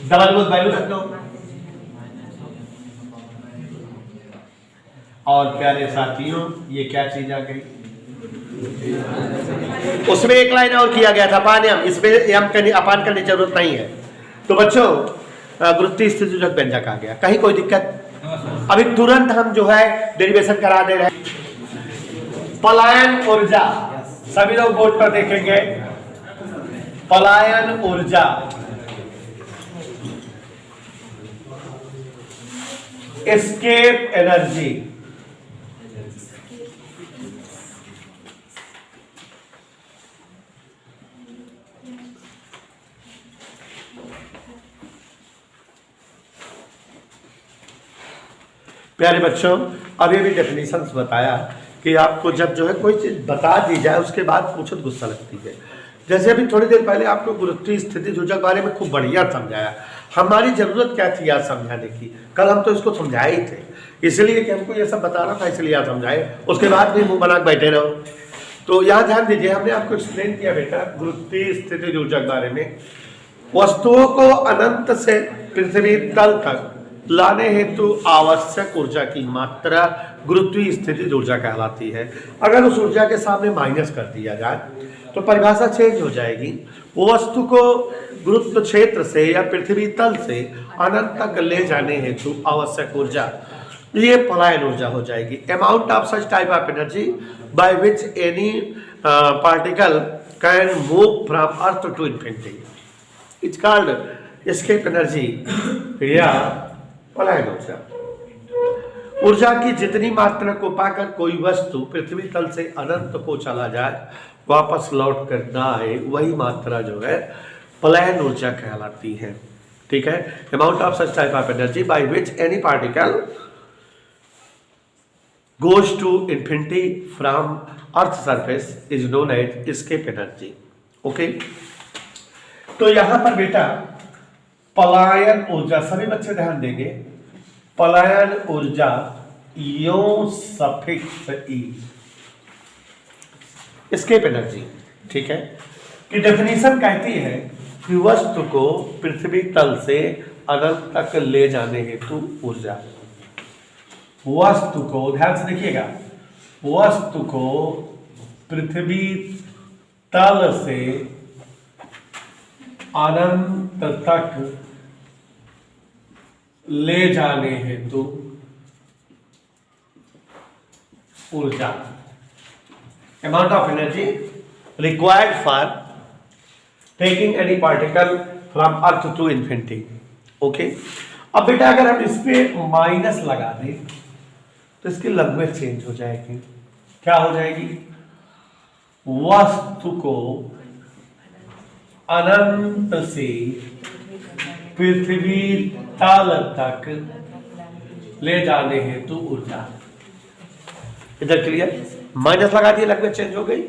डबल को वैल्यू रख दो। और प्यारे साथियों, ये क्या चीज आ गई? उसमें एक लाइन और किया गया था अपान, इसमें यम करने अपान करने की जरूरत नहीं है। तो बच्चों, गुरुत्वीय स्थितिजोजक व्यंजक आ गया, कहीं कोई दिक्कत? अभी तुरंत हम जो है डेरिवेशन करा दे रहे हैं। पलायन ऊर्जा, सभी लोग बोर्ड पर देखेंगे, पलायन ऊर्जा एस्केप एनर्जी, प्यारे बच्चों, अभी भी डेफिनेशंस बताया कि आपको जब जो है कोई चीज बता दी जाए उसके बाद पूछो तो गुस्सा लगती है। जैसे अभी थोड़ी देर पहले आपको गुरुत्वीय स्थितिज के बारे में खूब बढ़िया समझाया। हमारी जरूरत क्या थी आज समझाने की? कल हम तो इसको समझाए ही थे, इसलिए कि हमको ये सब बताना था, इसलिए आज समझाए, उसके बाद भी मुंह बना बैठे रहो। तो यहाँ ध्यान दीजिए, हमने आपको एक्सप्लेन किया बेटा गुरुत्वीय स्थितिज ऊर्जा के बारे में। वस्तुओं को अनंत से पृथ्वी तल तक लाने हेतु आवश्यक ऊर्जा की मात्रा गुरुत्वीय स्थितिज ऊर्जा कहलाती है। अगर उस ऊर्जा के सामने माइनस कर दिया जाए तो परिभाषा चेंज हो जाएगी। वो वस्तु को गुरुत्व क्षेत्र से या पृथ्वी तल से अनंत तक ले जाने हेतु आवश्यक ऊर्जा, ये पलायन ऊर्जा हो जाएगी। Amount of such type of energy by which any particle can move from earth to infinity, it's called escape energy या पलायन ऊर्जा। ऊर्जा की जितनी मात्रा को पाकर कोई वस्तु पृथ्वी तल से अनंत को चला जाए, वापस लौट कर ना आए, वही मात्रा जो है पलायन ऊर्जा कहलाती है। ठीक है, amount of such type of energy by which any particle goes to infinity from earth surface is known as escape energy. Okay, तो यहां पर बेटा पलायन ऊर्जा, सभी बच्चे ध्यान देंगे, पलायन ऊर्जा यो सफिक्स ई, एस्केप एनर्जी। ठीक है, कि डेफिनेशन कहती है कि वस्तु को पृथ्वी तल से अनंत तक ले जाने हेतु ऊर्जा, वस्तु को, ध्यान से देखिएगा, वस्तु को पृथ्वी तल से अनंत तक ले जाने हेतु ऊर्जा, amount of energy required for taking any particle from earth to infinity. Okay, अब बेटा अगर हम इस पे माइनस लगा दें तो इसकी लैंग्वेज चेंज हो जाएगी। क्या हो जाएगी? वस्तु को अनंत से पृथ्वी तल तक ले जाने हेतु ऊर्जा। इधर क्लियर, माइनस लगा दिए, लैंग्वेज चेंज हो गई।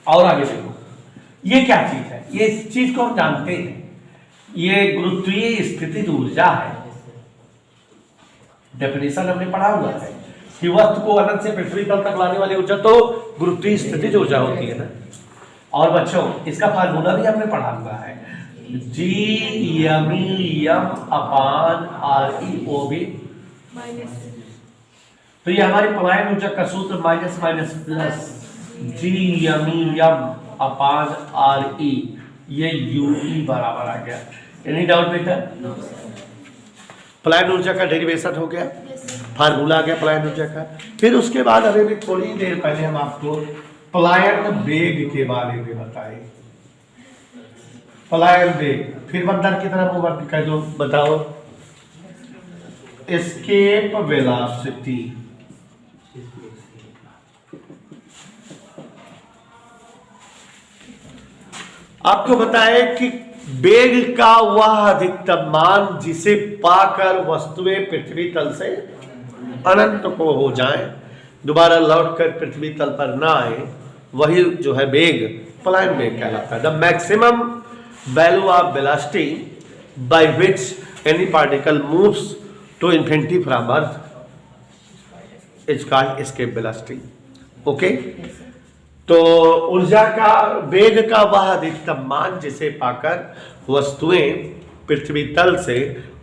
और आगे देखो, ये क्या चीज है? ये इस चीज को हम जानते हैं, ये गुरुत्वीय स्थितिज ऊर्जा है। डेफिनेशन हमने पढ़ा हुआ है कि वस्तु को अनंत से पृथ्वी तल तक लाने वाली ऊर्जा तो गुरुत्वीय स्थितिज ऊर्जा होती है ना। और बच्चों, इसका फार्मूला भी हमने पढ़ा हुआ है, G(m)/RE(OB). तो ये हमारी पलायन ऊर्जा का सूत्र माइनस माइनस प्लस G(m)/RE, ये UE बराबर आ गया। एनी डाउट बेटा? पलायन ऊर्जा का डेरिवेशन हो गया, फार्मूला आ गया पलायन ऊर्जा का। फिर उसके बाद अभी भी थोड़ी देर पहले हम आपको पलायन वेग के बारे में बताए। पलायन वेग, फिर बंदर की तरफ ओवर कह दो, बताओ। एस्केप वेलोसिटी, आपको बताए कि वेग का वह अधिकतम मान जिसे पाकर वस्तुएं पृथ्वी तल से अनंत को हो जाएं, दोबारा लौटकर पृथ्वी तल पर ना आए, वही जो है वेग पलायन वेग कहलाता है। The maximum value of velocity by which any particle moves to infinity from earth is called escape velocity. Okay, तो ऊर्जा का वेग का वह अधिकतम मान जिसे पाकर वस्तुएं पृथ्वी तल से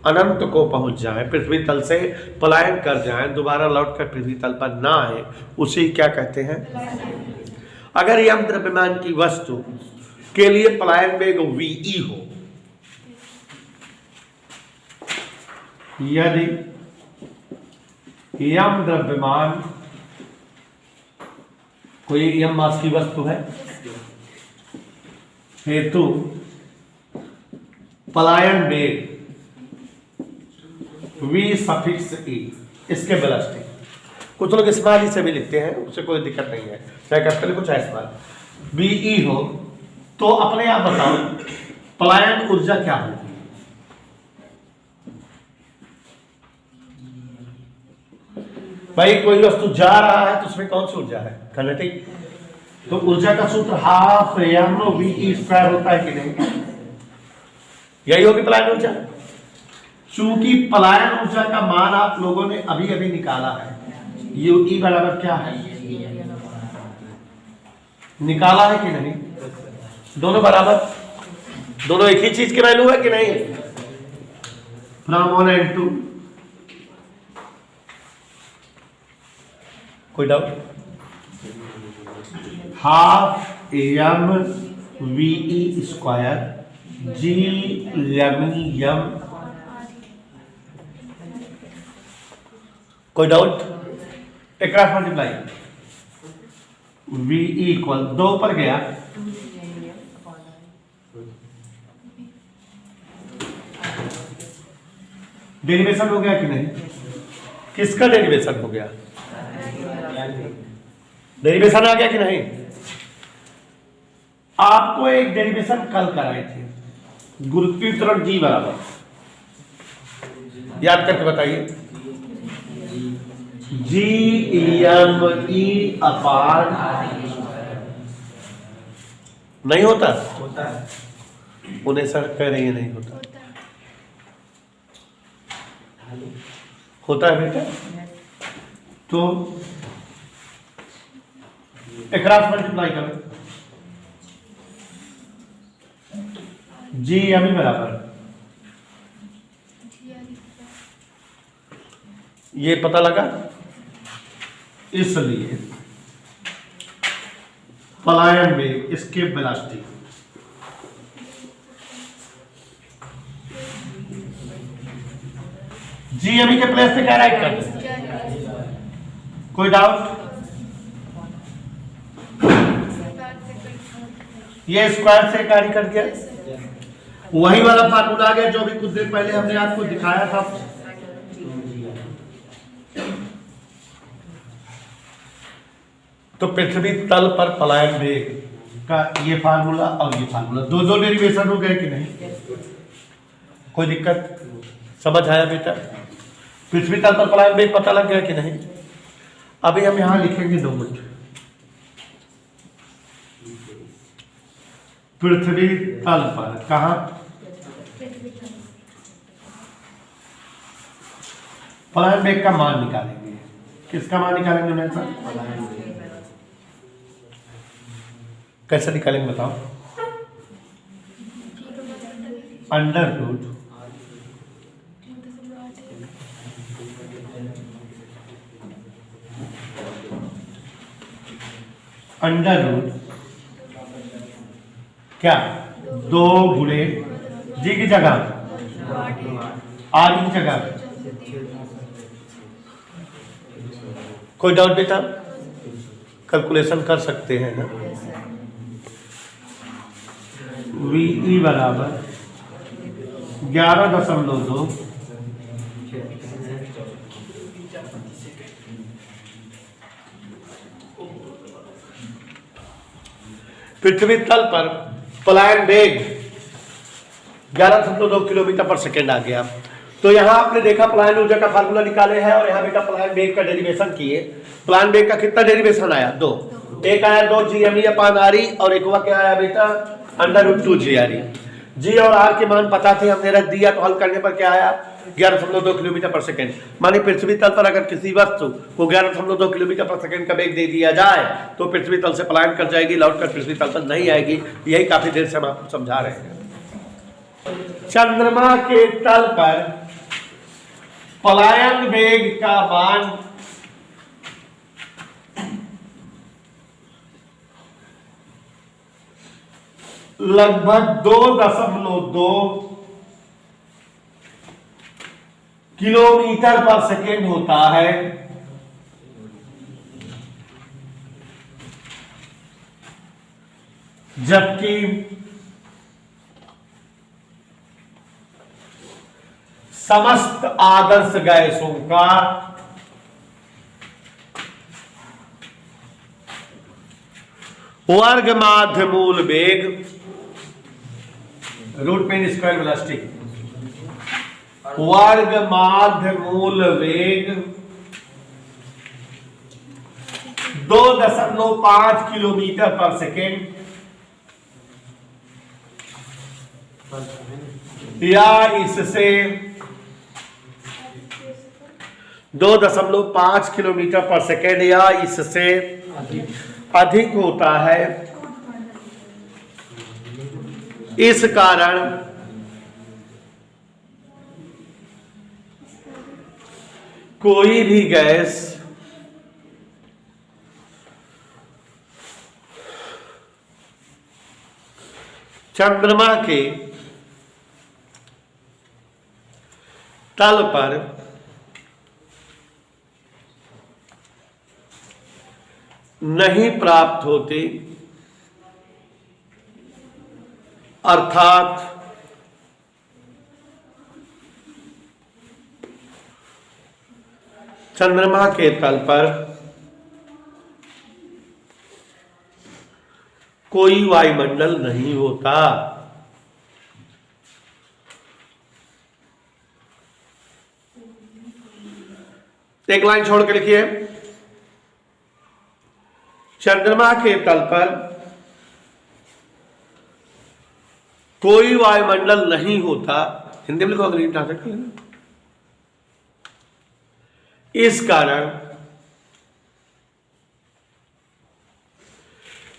अनंत को पहुंच जाएं, पृथ्वी तल से पलायन कर जाएं, दोबारा लौटकर पृथ्वी तल पर ना आए, उसे क्या कहते हैं? अगर यम द्रव्यमान की वस्तु के लिए पलायन वेग VE हो, यदि यम द्रव्यमान कोई यम मास की वस्तु है हेतु पलायन वेग V(E), इसके वेलोसिटी, कुछ लोग स्मॉल से भी लिखते हैं, उससे कोई दिक्कत नहीं है, चाहे कैपिटल को चाहे स्मॉल, VE हो, तो अपने आप बताओ पलायन ऊर्जा क्या होगी? भाई कोई वस्तु जा रहा है तो उसमें कौन सी ऊर्जा है? काइनेटिक। तो ऊर्जा का सूत्र हाफ mv² होता है कि नहीं? यही होगी पलायन ऊर्जा। चूंकि पलायन ऊर्जा का मान आप लोगों ने अभी अभी निकाला है, UE बराबर क्या है? निकाला है कि नहीं? दोनों बराबर, दोनों एक ही चीज की वैल्यू है कि नहीं? फ्रॉम 1 and 2, कोई डाउट? Half mve² G(m)। कोई डाउट? एक क्रॉस मल्टीप्लाई, VE इक्वल 2 पर गया, डेरिवेशन हो गया कि नहीं? किसका डेरिवेशन हो गया? डेरिवेशन आ गया कि नहीं? आपको एक डेरिवेशन कल कराए थे, गुरुत्वीय त्वरण G बराबर, याद करके बताइए। G(m)E अपान, नहीं होता? उन्हें सर कह रही है नहीं होता, होता है बेटा। तो एक क्रॉस मल्टीप्लाई करो, G(m) बराबर, ये पता लगा, इसलिए पलायन वेग, एस्केप वेलोसिटी, G(m) के प्लेस पे क्या राइट करते हैं? कोई डाउट? ये स्क्वायर से कार्य कर दिया, वही वाला फार्मूला आ गया जो भी कुछ देर पहले हमने आपको दिखाया था। तो पृथ्वी तल पर पलायन वेग का ये फार्मूला और ये फार्मूला, दो डेरिवेशन हो गए कि नहीं? कोई दिक्कत? समझ आया बेटा? पृथ्वी तल पर पलायन वेग पता लग गया कि नहीं? अभी हम यहां लिखेंगे 2 मिनट। पृथ्वी तल पर कहा? पलायन वेग का मान निकालेंगे। किसका मान निकालेंगे मेरे साथ? कैसे निकालेंगे बताओ? अंडर रूट क्या 2 गुणे जी की जगह आर की जगह। कोई डाउट बेटा? कैलकुलेशन कर सकते हैं ना? वी बराबर 11.2 पृथ्वी तल पर पलायन वेग 11.2 किलोमीटर पर सेकेंड आ गया। तो यहां आपने देखा पलायन ऊर्जा का फार्मूला निकाले है और यहां बेटा पलायन वेग का डेरिवेशन किए। पलायन वेग का कितना डेरिवेशन आया? 2। एक आया 2 GME/RE और एक हुआ क्या आया बेटा? √2 GRE। जी और आर के मान पता थे, हमने रख दिया। तो हल करने पर क्या आया? 11.2 किलोमीटर पर सेकेंड। माने पृथ्वी तल पर अगर किसी वस्तु को 11.2 किलोमीटर पर सेकेंड का वेग दे दिया जाए तो पृथ्वी तल से पलायन कर जाएगी, लौट कर पृथ्वी तल पर नहीं आएगी। यही काफी देर से हम आपको समझा रहे हैं। चंद्रमा के तल पर पलायन वेग का मान लगभग 2.2 किलोमीटर पर सेकेंड होता है। जबकि समस्त आदर्श गैसों का वर्ग माध्य मूल वेग रूट मीन स्क्वायर वेलोसिटी, वर्ग माध्य मूल वेग 2.5 किलोमीटर पर सेकेंड या इससे 2.5 किलोमीटर पर सेकेंड या इससे अधिक होता है। इस कारण कोई भी गैस चंद्रमा के तल पर नहीं प्राप्त होती, अर्थात चंद्रमा के तल पर कोई वायुमंडल नहीं होता। एक लाइन छोड़ के लिखिए, चंद्रमा के तल पर कोई वायुमंडल नहीं होता। हिंदी में लिखो, अंग्रेजी ट्रांसलेट कर लेना। इस कारण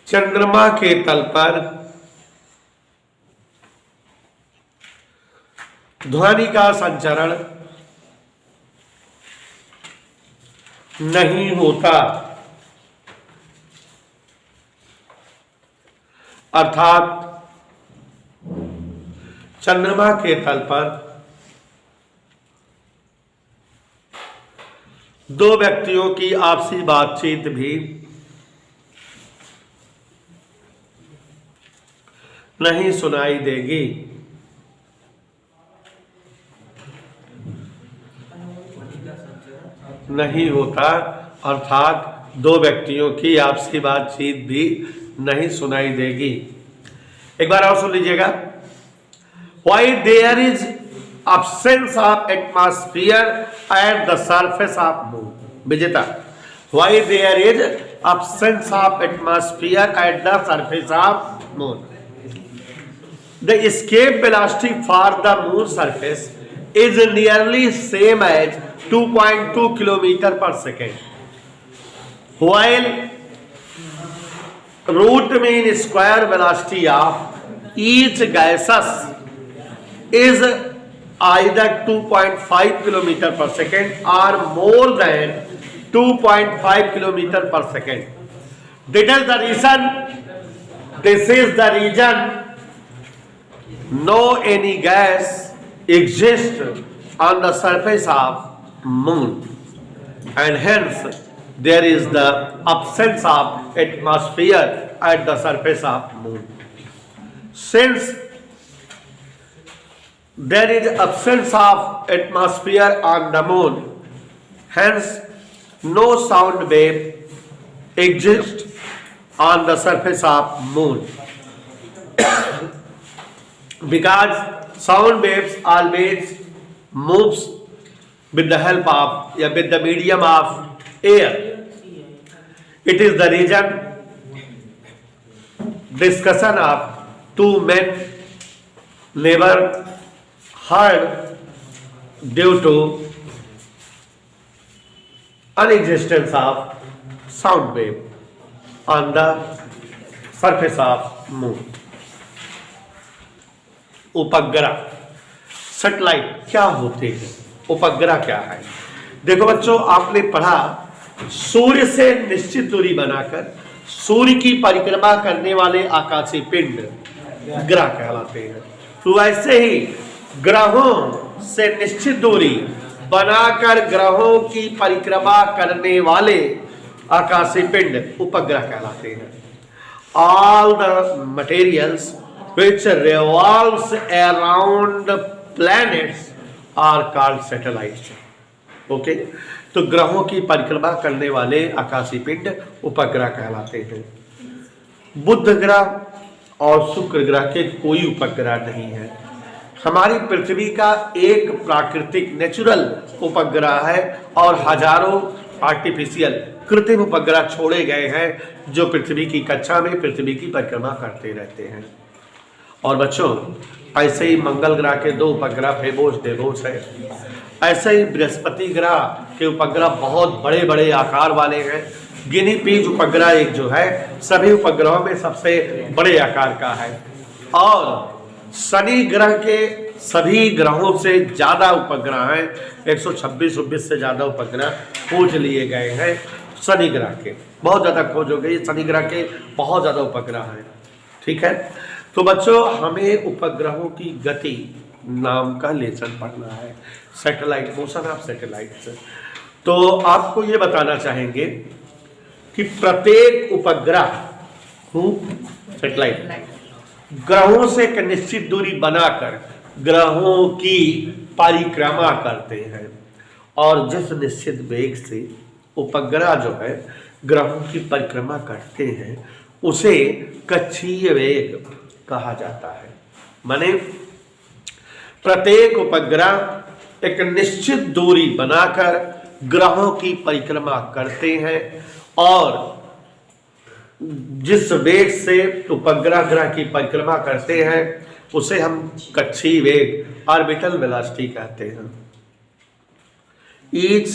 चंद्रमा के तल पर ध्वनि का संचरण नहीं होता, अर्थात चंद्रमा के तल पर 2 व्यक्तियों की आपसी बातचीत भी नहीं सुनाई देगी। नहीं होता, अर्थात 2 व्यक्तियों की आपसी बातचीत भी नहीं सुनाई देगी। एक बार और सुन लीजिएगा। Why there is absence of atmosphere at the surface of moon. Vijita, why there is absence of atmosphere at the surface of moon? The escape velocity for the moon surface is nearly same as 2.2 kilometer per second, while root mean square velocity of each gases is either 2.5 kilometer per second or more than 2.5 kilometer per second. This is the reason. This is the reason no any gas exists on the surface of moon, and hence there is the absence of atmosphere at the surface of moon. Since there is absence of atmosphere on the moon, hence no sound wave exists on the surface of moon. Because sound waves always moves with the help of with the medium of air. It is the reason discussion of two men never heard due to unexistence of sound wave on the surface of moon. उपग्रह, satellite क्या होते हैं, उपग्रह क्या है? देखो बच्चों, आपने पढ़ा सूर्य से निश्चित दूरी बनाकर सूर्य की परिक्रमा करने वाले आकाशीय पिंड ग्रह कहलाते हैं। तो ऐसे ही ग्रहों से निश्चित दूरी बनाकर ग्रहों की परिक्रमा करने वाले आकाशीय पिंड उपग्रह कहलाते हैं। All the materials which revolves around planets are called satellites. Okay, तो ग्रहों की परिक्रमा करने वाले आकाशीय पिंड उपग्रह कहलाते हैं। बुध ग्रह और शुक्र ग्रह के कोई उपग्रह नहीं है। हमारी पृथ्वी का एक प्राकृतिक नेचुरल उपग्रह है और हजारों आर्टिफिशियल कृत्रिम उपग्रह छोड़े गए हैं जो पृथ्वी की कक्षा में पृथ्वी की परिक्रमा करते रहते हैं। और बच्चों, ऐसे ही मंगल ग्रह के दो उपग्रह फेबोस डेबोस है। ऐसे ही बृहस्पति ग्रह के उपग्रह बहुत बड़े बड़े आकार वाले हैं। गिनी पिग उपग्रह एक जो है सभी उपग्रहों में सबसे बड़े आकार का है। और शनि ग्रह के सभी ग्रहों से ज्यादा उपग्रह हैं। 126 से ज्यादा उपग्रह खोज लिए गए हैं। शनि ग्रह के बहुत ज्यादा खोज हो गई, शनि ग्रह के बहुत ज्यादा उपग्रह हैं। ठीक है, तो बच्चों हमें उपग्रहों की गति नाम का लेसन पढ़ना है, सैटेलाइट, मोशन ऑफ सैटेलाइट्स। तो आपको ये बताना चाहेंगे कि प्रत्येक उपग्रह सैटेलाइट ग्रहों से एक निश्चित दूरी बनाकर ग्रहों की परिक्रमा करते हैं और जिस निश्चित वेग से उपग्रह जो है ग्रहों की परिक्रमा करते हैं उसे कक्षीय वेग कहा जाता है। माने प्रत्येक उपग्रह एक निश्चित दूरी बनाकर ग्रहों की परिक्रमा करते हैं और जिस वेग से उपग्रह ग्रह की परिक्रमा करते हैं उसे हम कक्षीय वेग ऑर्बिटल वेलोसिटी कहते हैं। Each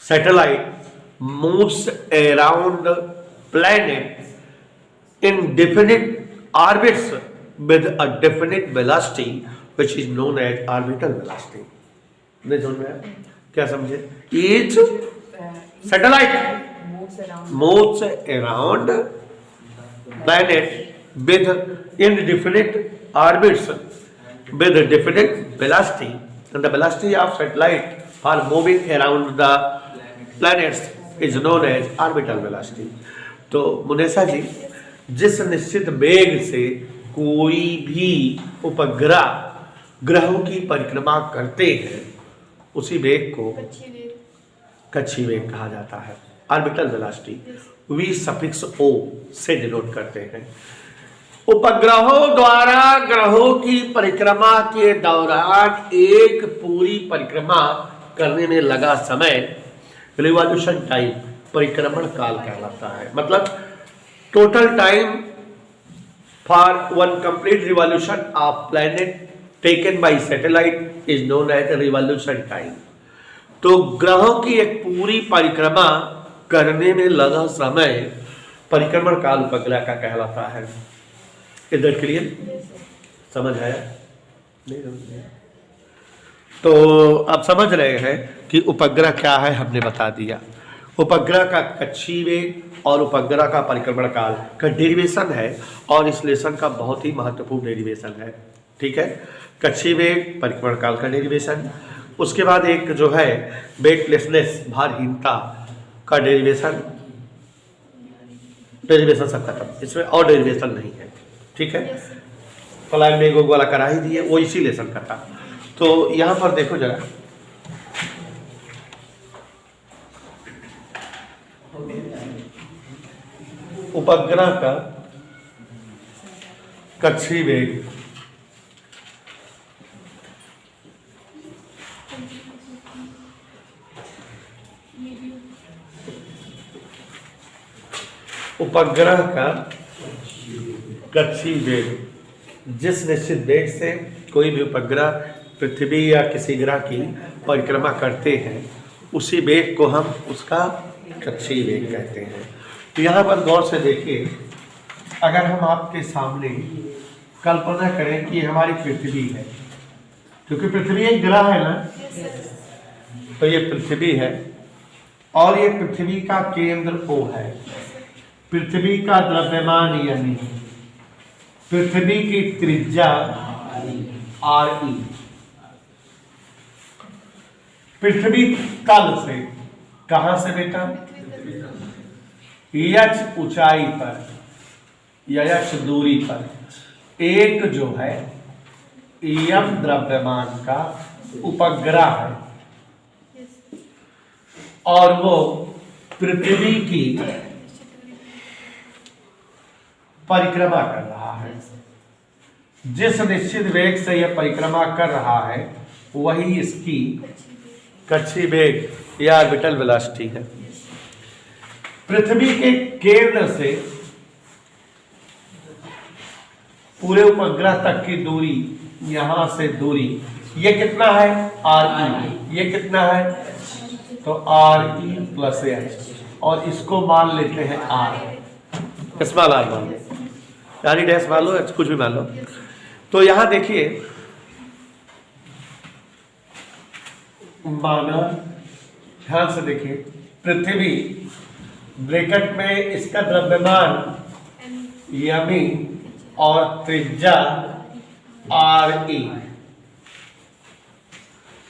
satellite moves around planet in definite orbits with a definite velocity which is known as orbital velocity. नहीं समझ में आया? क्या समझे? Each satellite moves around planet with indefinite orbits with a definite velocity, and the velocity of satellite for moving around the planets is known as orbital velocity. तो मुनेसा जी, जिस निश्चित वेग से कोई भी उपग्रह ग्रहों की परिक्रमा करते हैं उसी वेग को कक्षीय वेग कहा जाता है। ऑर्बिटल वेलोसिटी वी सफिक्स ओ से डिनोट करते हैं। उपग्रहों द्वारा ग्रहों की परिक्रमा के दौरान एक पूरी परिक्रमा करने में लगा समय रिवॉल्यूशन टाइम, परिक्रमण काल कहलाता है। मतलब total time for one complete revolution of planet taken by satellite is known as revolution time. तो ग्रहों की एक पूरी परिक्रमा करने में लगा समय परिक्रमण काल उपग्रह का कहलाता है। इधर क्लियर समझ आया? नहीं समझ आया? तो आप समझ रहे हैं कि उपग्रह क्या है, हमने बता दिया। उपग्रह का कक्षीय वेग और उपग्रह का परिक्रमण काल का डेरिवेशन है और इस लेसन का बहुत ही महत्वपूर्ण डेरिवेशन है। ठीक है, कक्षीय वेग परिक्रमण काल का डेरिवेशन, उसके बाद एक जो है वेटलेसनेस भारहीनता का डेरिवेशन सब खत्म, इसमें और डेरिवेशन नहीं है। ठीक है, फ्लाइंग वेग वाला करा ही दिए, वो इसी लेसन का था। तो यहां पर देखो जरा, उपग्रह का कक्षीय वेग उपग्रह का कक्षीय वेग जिस निश्चित वेग से कोई भी उपग्रह पृथ्वी या किसी ग्रह की परिक्रमा करते हैं उसी वेग को हम उसका कक्षीय वेग कहते हैं। तो यहाँ पर गौर से देखिए, अगर हम आपके सामने कल्पना करें कि हमारी पृथ्वी है, क्योंकि पृथ्वी एक ग्रह है ना, तो ये पृथ्वी है और ये पृथ्वी का केंद्र O है, पृथ्वी का द्रव्यमान यानी पृथ्वी की त्रिज्या RE, पृथ्वी तल से, कहां से बेटा, h ऊंचाई पर या h दूरी पर एक जो है m द्रव्यमान का उपग्रह है और वो पृथ्वी की परिक्रमा कर रहा है। जिस निश्चित वेग से यह परिक्रमा कर रहा है वही इसकी कक्षीय वेग या ऑर्बिटल वेलोसिटी है। पृथ्वी के केंद्र से पूरे उपग्रह तक की दूरी, यहां से दूरी ये कितना है RE, ये कितना है, तो RE प्लस h और इसको मान लेते हैं R, स्मॉल r मान लो, यानी डैश मान लो, कुछ भी मान लो। तो यहां देखिए, माना ध्यान से देखिए, पृथ्वी ब्रैकेट में इसका द्रव्यमान यमी और त्रिज्या RE,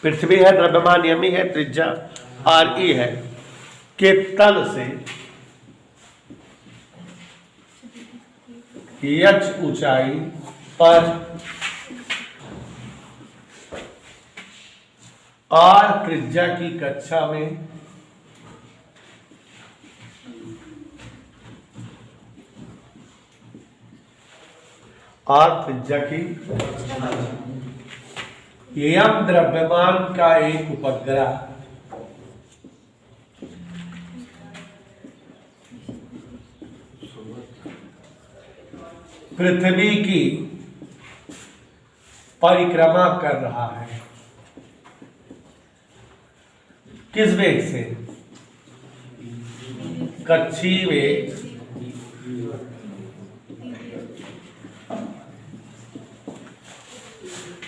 पृथ्वी है, द्रव्यमान यमी है, त्रिज्या RE है, के तल से h ऊंचाई पर R त्रिज्या की कक्षा में R त्रिज्या की m द्रव्यमान का एक उपग्रह पृथ्वी की परिक्रमा कर रहा है। किस वेग से, कक्षीय वेग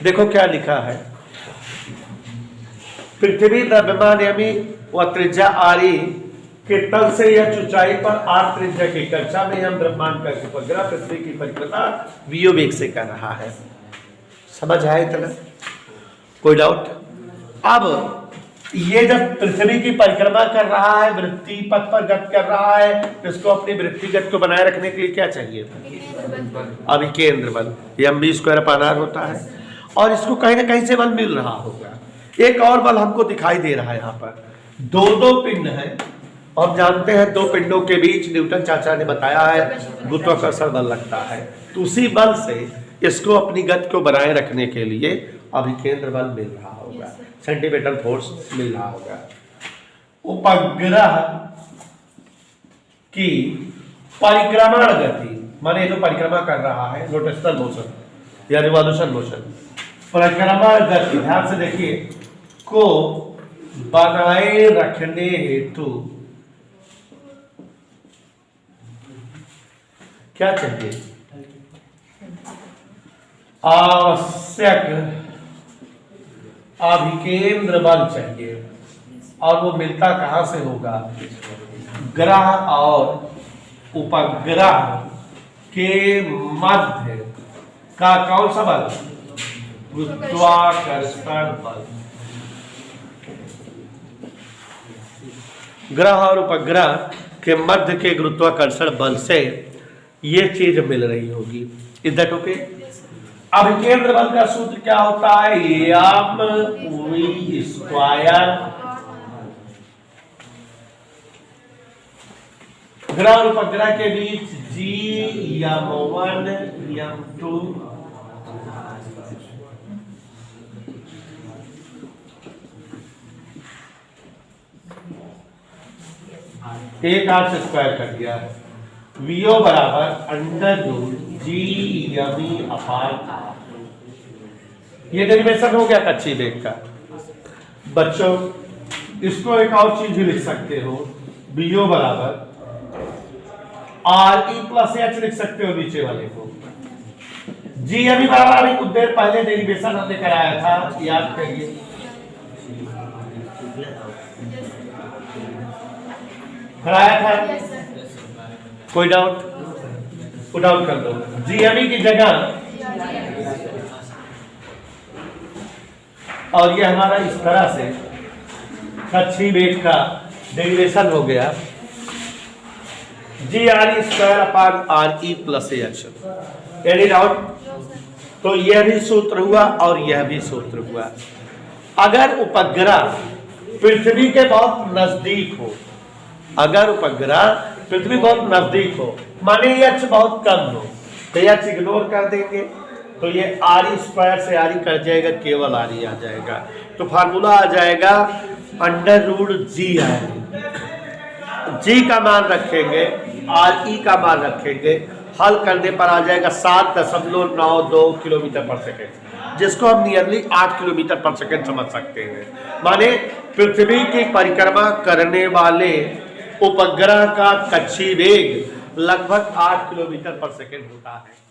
देखो क्या लिखा है, पृथ्वी द्रव्यमान यमी व त्रिज्या RE के तल से यह ऊंचाई पर R त्रिज्या की कक्षा में हम द्रव्यमान का उपग्रह पृथ्वी की परिक्रमा VO वेग से कर रहा है। समझ आए इतना? कोई डाउट? अब ये जब पृथ्वी की परिक्रमा कर रहा है, वृत्ति पथ पर गति कर रहा है, तो इसको अपनी वृत्ति गति को बनाए रखने के लिए क्या चाहिए? अभी केंद्र बल mv² होता है और इसको कहीं ना कहीं से बल मिल रहा होगा। एक और बल हमको दिखाई दे रहा है, यहाँ पर दो पिंड है हम जानते हैं दो पिंडों के बीच न्यूटन चाचा ने बताया है गुरुत्वाकर्षण बल लगता है, तो उसी बल से इसको अपनी गति को बनाए रखने के लिए अभिकेंद्र बल मिल रहा होगा, सेंटीमीटर फोर्स मिल रहा होगा। उपग्रह की परिक्रमण गति, माने जो परिक्रमा कर रहा है रोटेशनल मोशन या रिवॉल्यूशन मोशन, परिक्रमण गति ध्यान से देखिए को बनाए रखने हेतु क्या चाहिए? आवश्यक अभिकेंद्र बल चाहिए। और वो मिलता कहां से होगा? ग्रह और उपग्रह के मध्य का कौन सा बल? गुरुत्वाकर्षण बल। ग्रह और उपग्रह के मध्य के गुरुत्वाकर्षण बल से ये चीज मिल रही होगी। Is that okay? अभिकेंद्र बल का सूत्र क्या होता है? M V square. ग्रह और उपग्रह के बीच जी m1 m2 एक आठ से स्क्वायर कर दिया है। वीओ बराबर अंडर रूट जी यमी अपान। ये डेरिवेशन हो गया कच्ची वेग का। बच्चों इसको एक और चीज भी लिख सकते हो, वीओ बराबर आर ई प्लस एच लिख सकते हो नीचे वाले को। जी यमी बराबर अभी कुछ देर पहले डेरिवेशन हमने कराया था, याद करिए। कराया था? कोई डाउट? पुट आउट कर दो। जीएमई की जगह और ये हमारा इस तरह से कच्ची वेग का डेरिवेशन हो गया, G R E square upon R E plus H. Any doubt? तो यह भी सूत्र हुआ और यह भी सूत्र हुआ। अगर उपग्रह पृथ्वी के बहुत नजदीक हो, अगर उपग्रह पृथ्वी बहुत नजदीक हो, माने एच बहुत कम हो, तो एच इग्नोर कर देंगे, तो ये आर ई स्क्वायर से आर ई कट जाएगा, केवल आर ई आ जाएगा। तो फार्मूला आ जाएगा अंडर रूट जी आर। जी का मान रखेंगे, आर ई का मान रखेंगे, हल करने पर आ जाएगा 7.92 किलोमीटर पर सेकेंड, जिसको हम नियरली 8 किलोमीटर पर सेकेंड समझ सकते हैं। माने पृथ्वी की परिक्रमा करने वाले उपग्रह का कक्षी वेग लगभग 8 किलोमीटर पर सेकेंड होता है।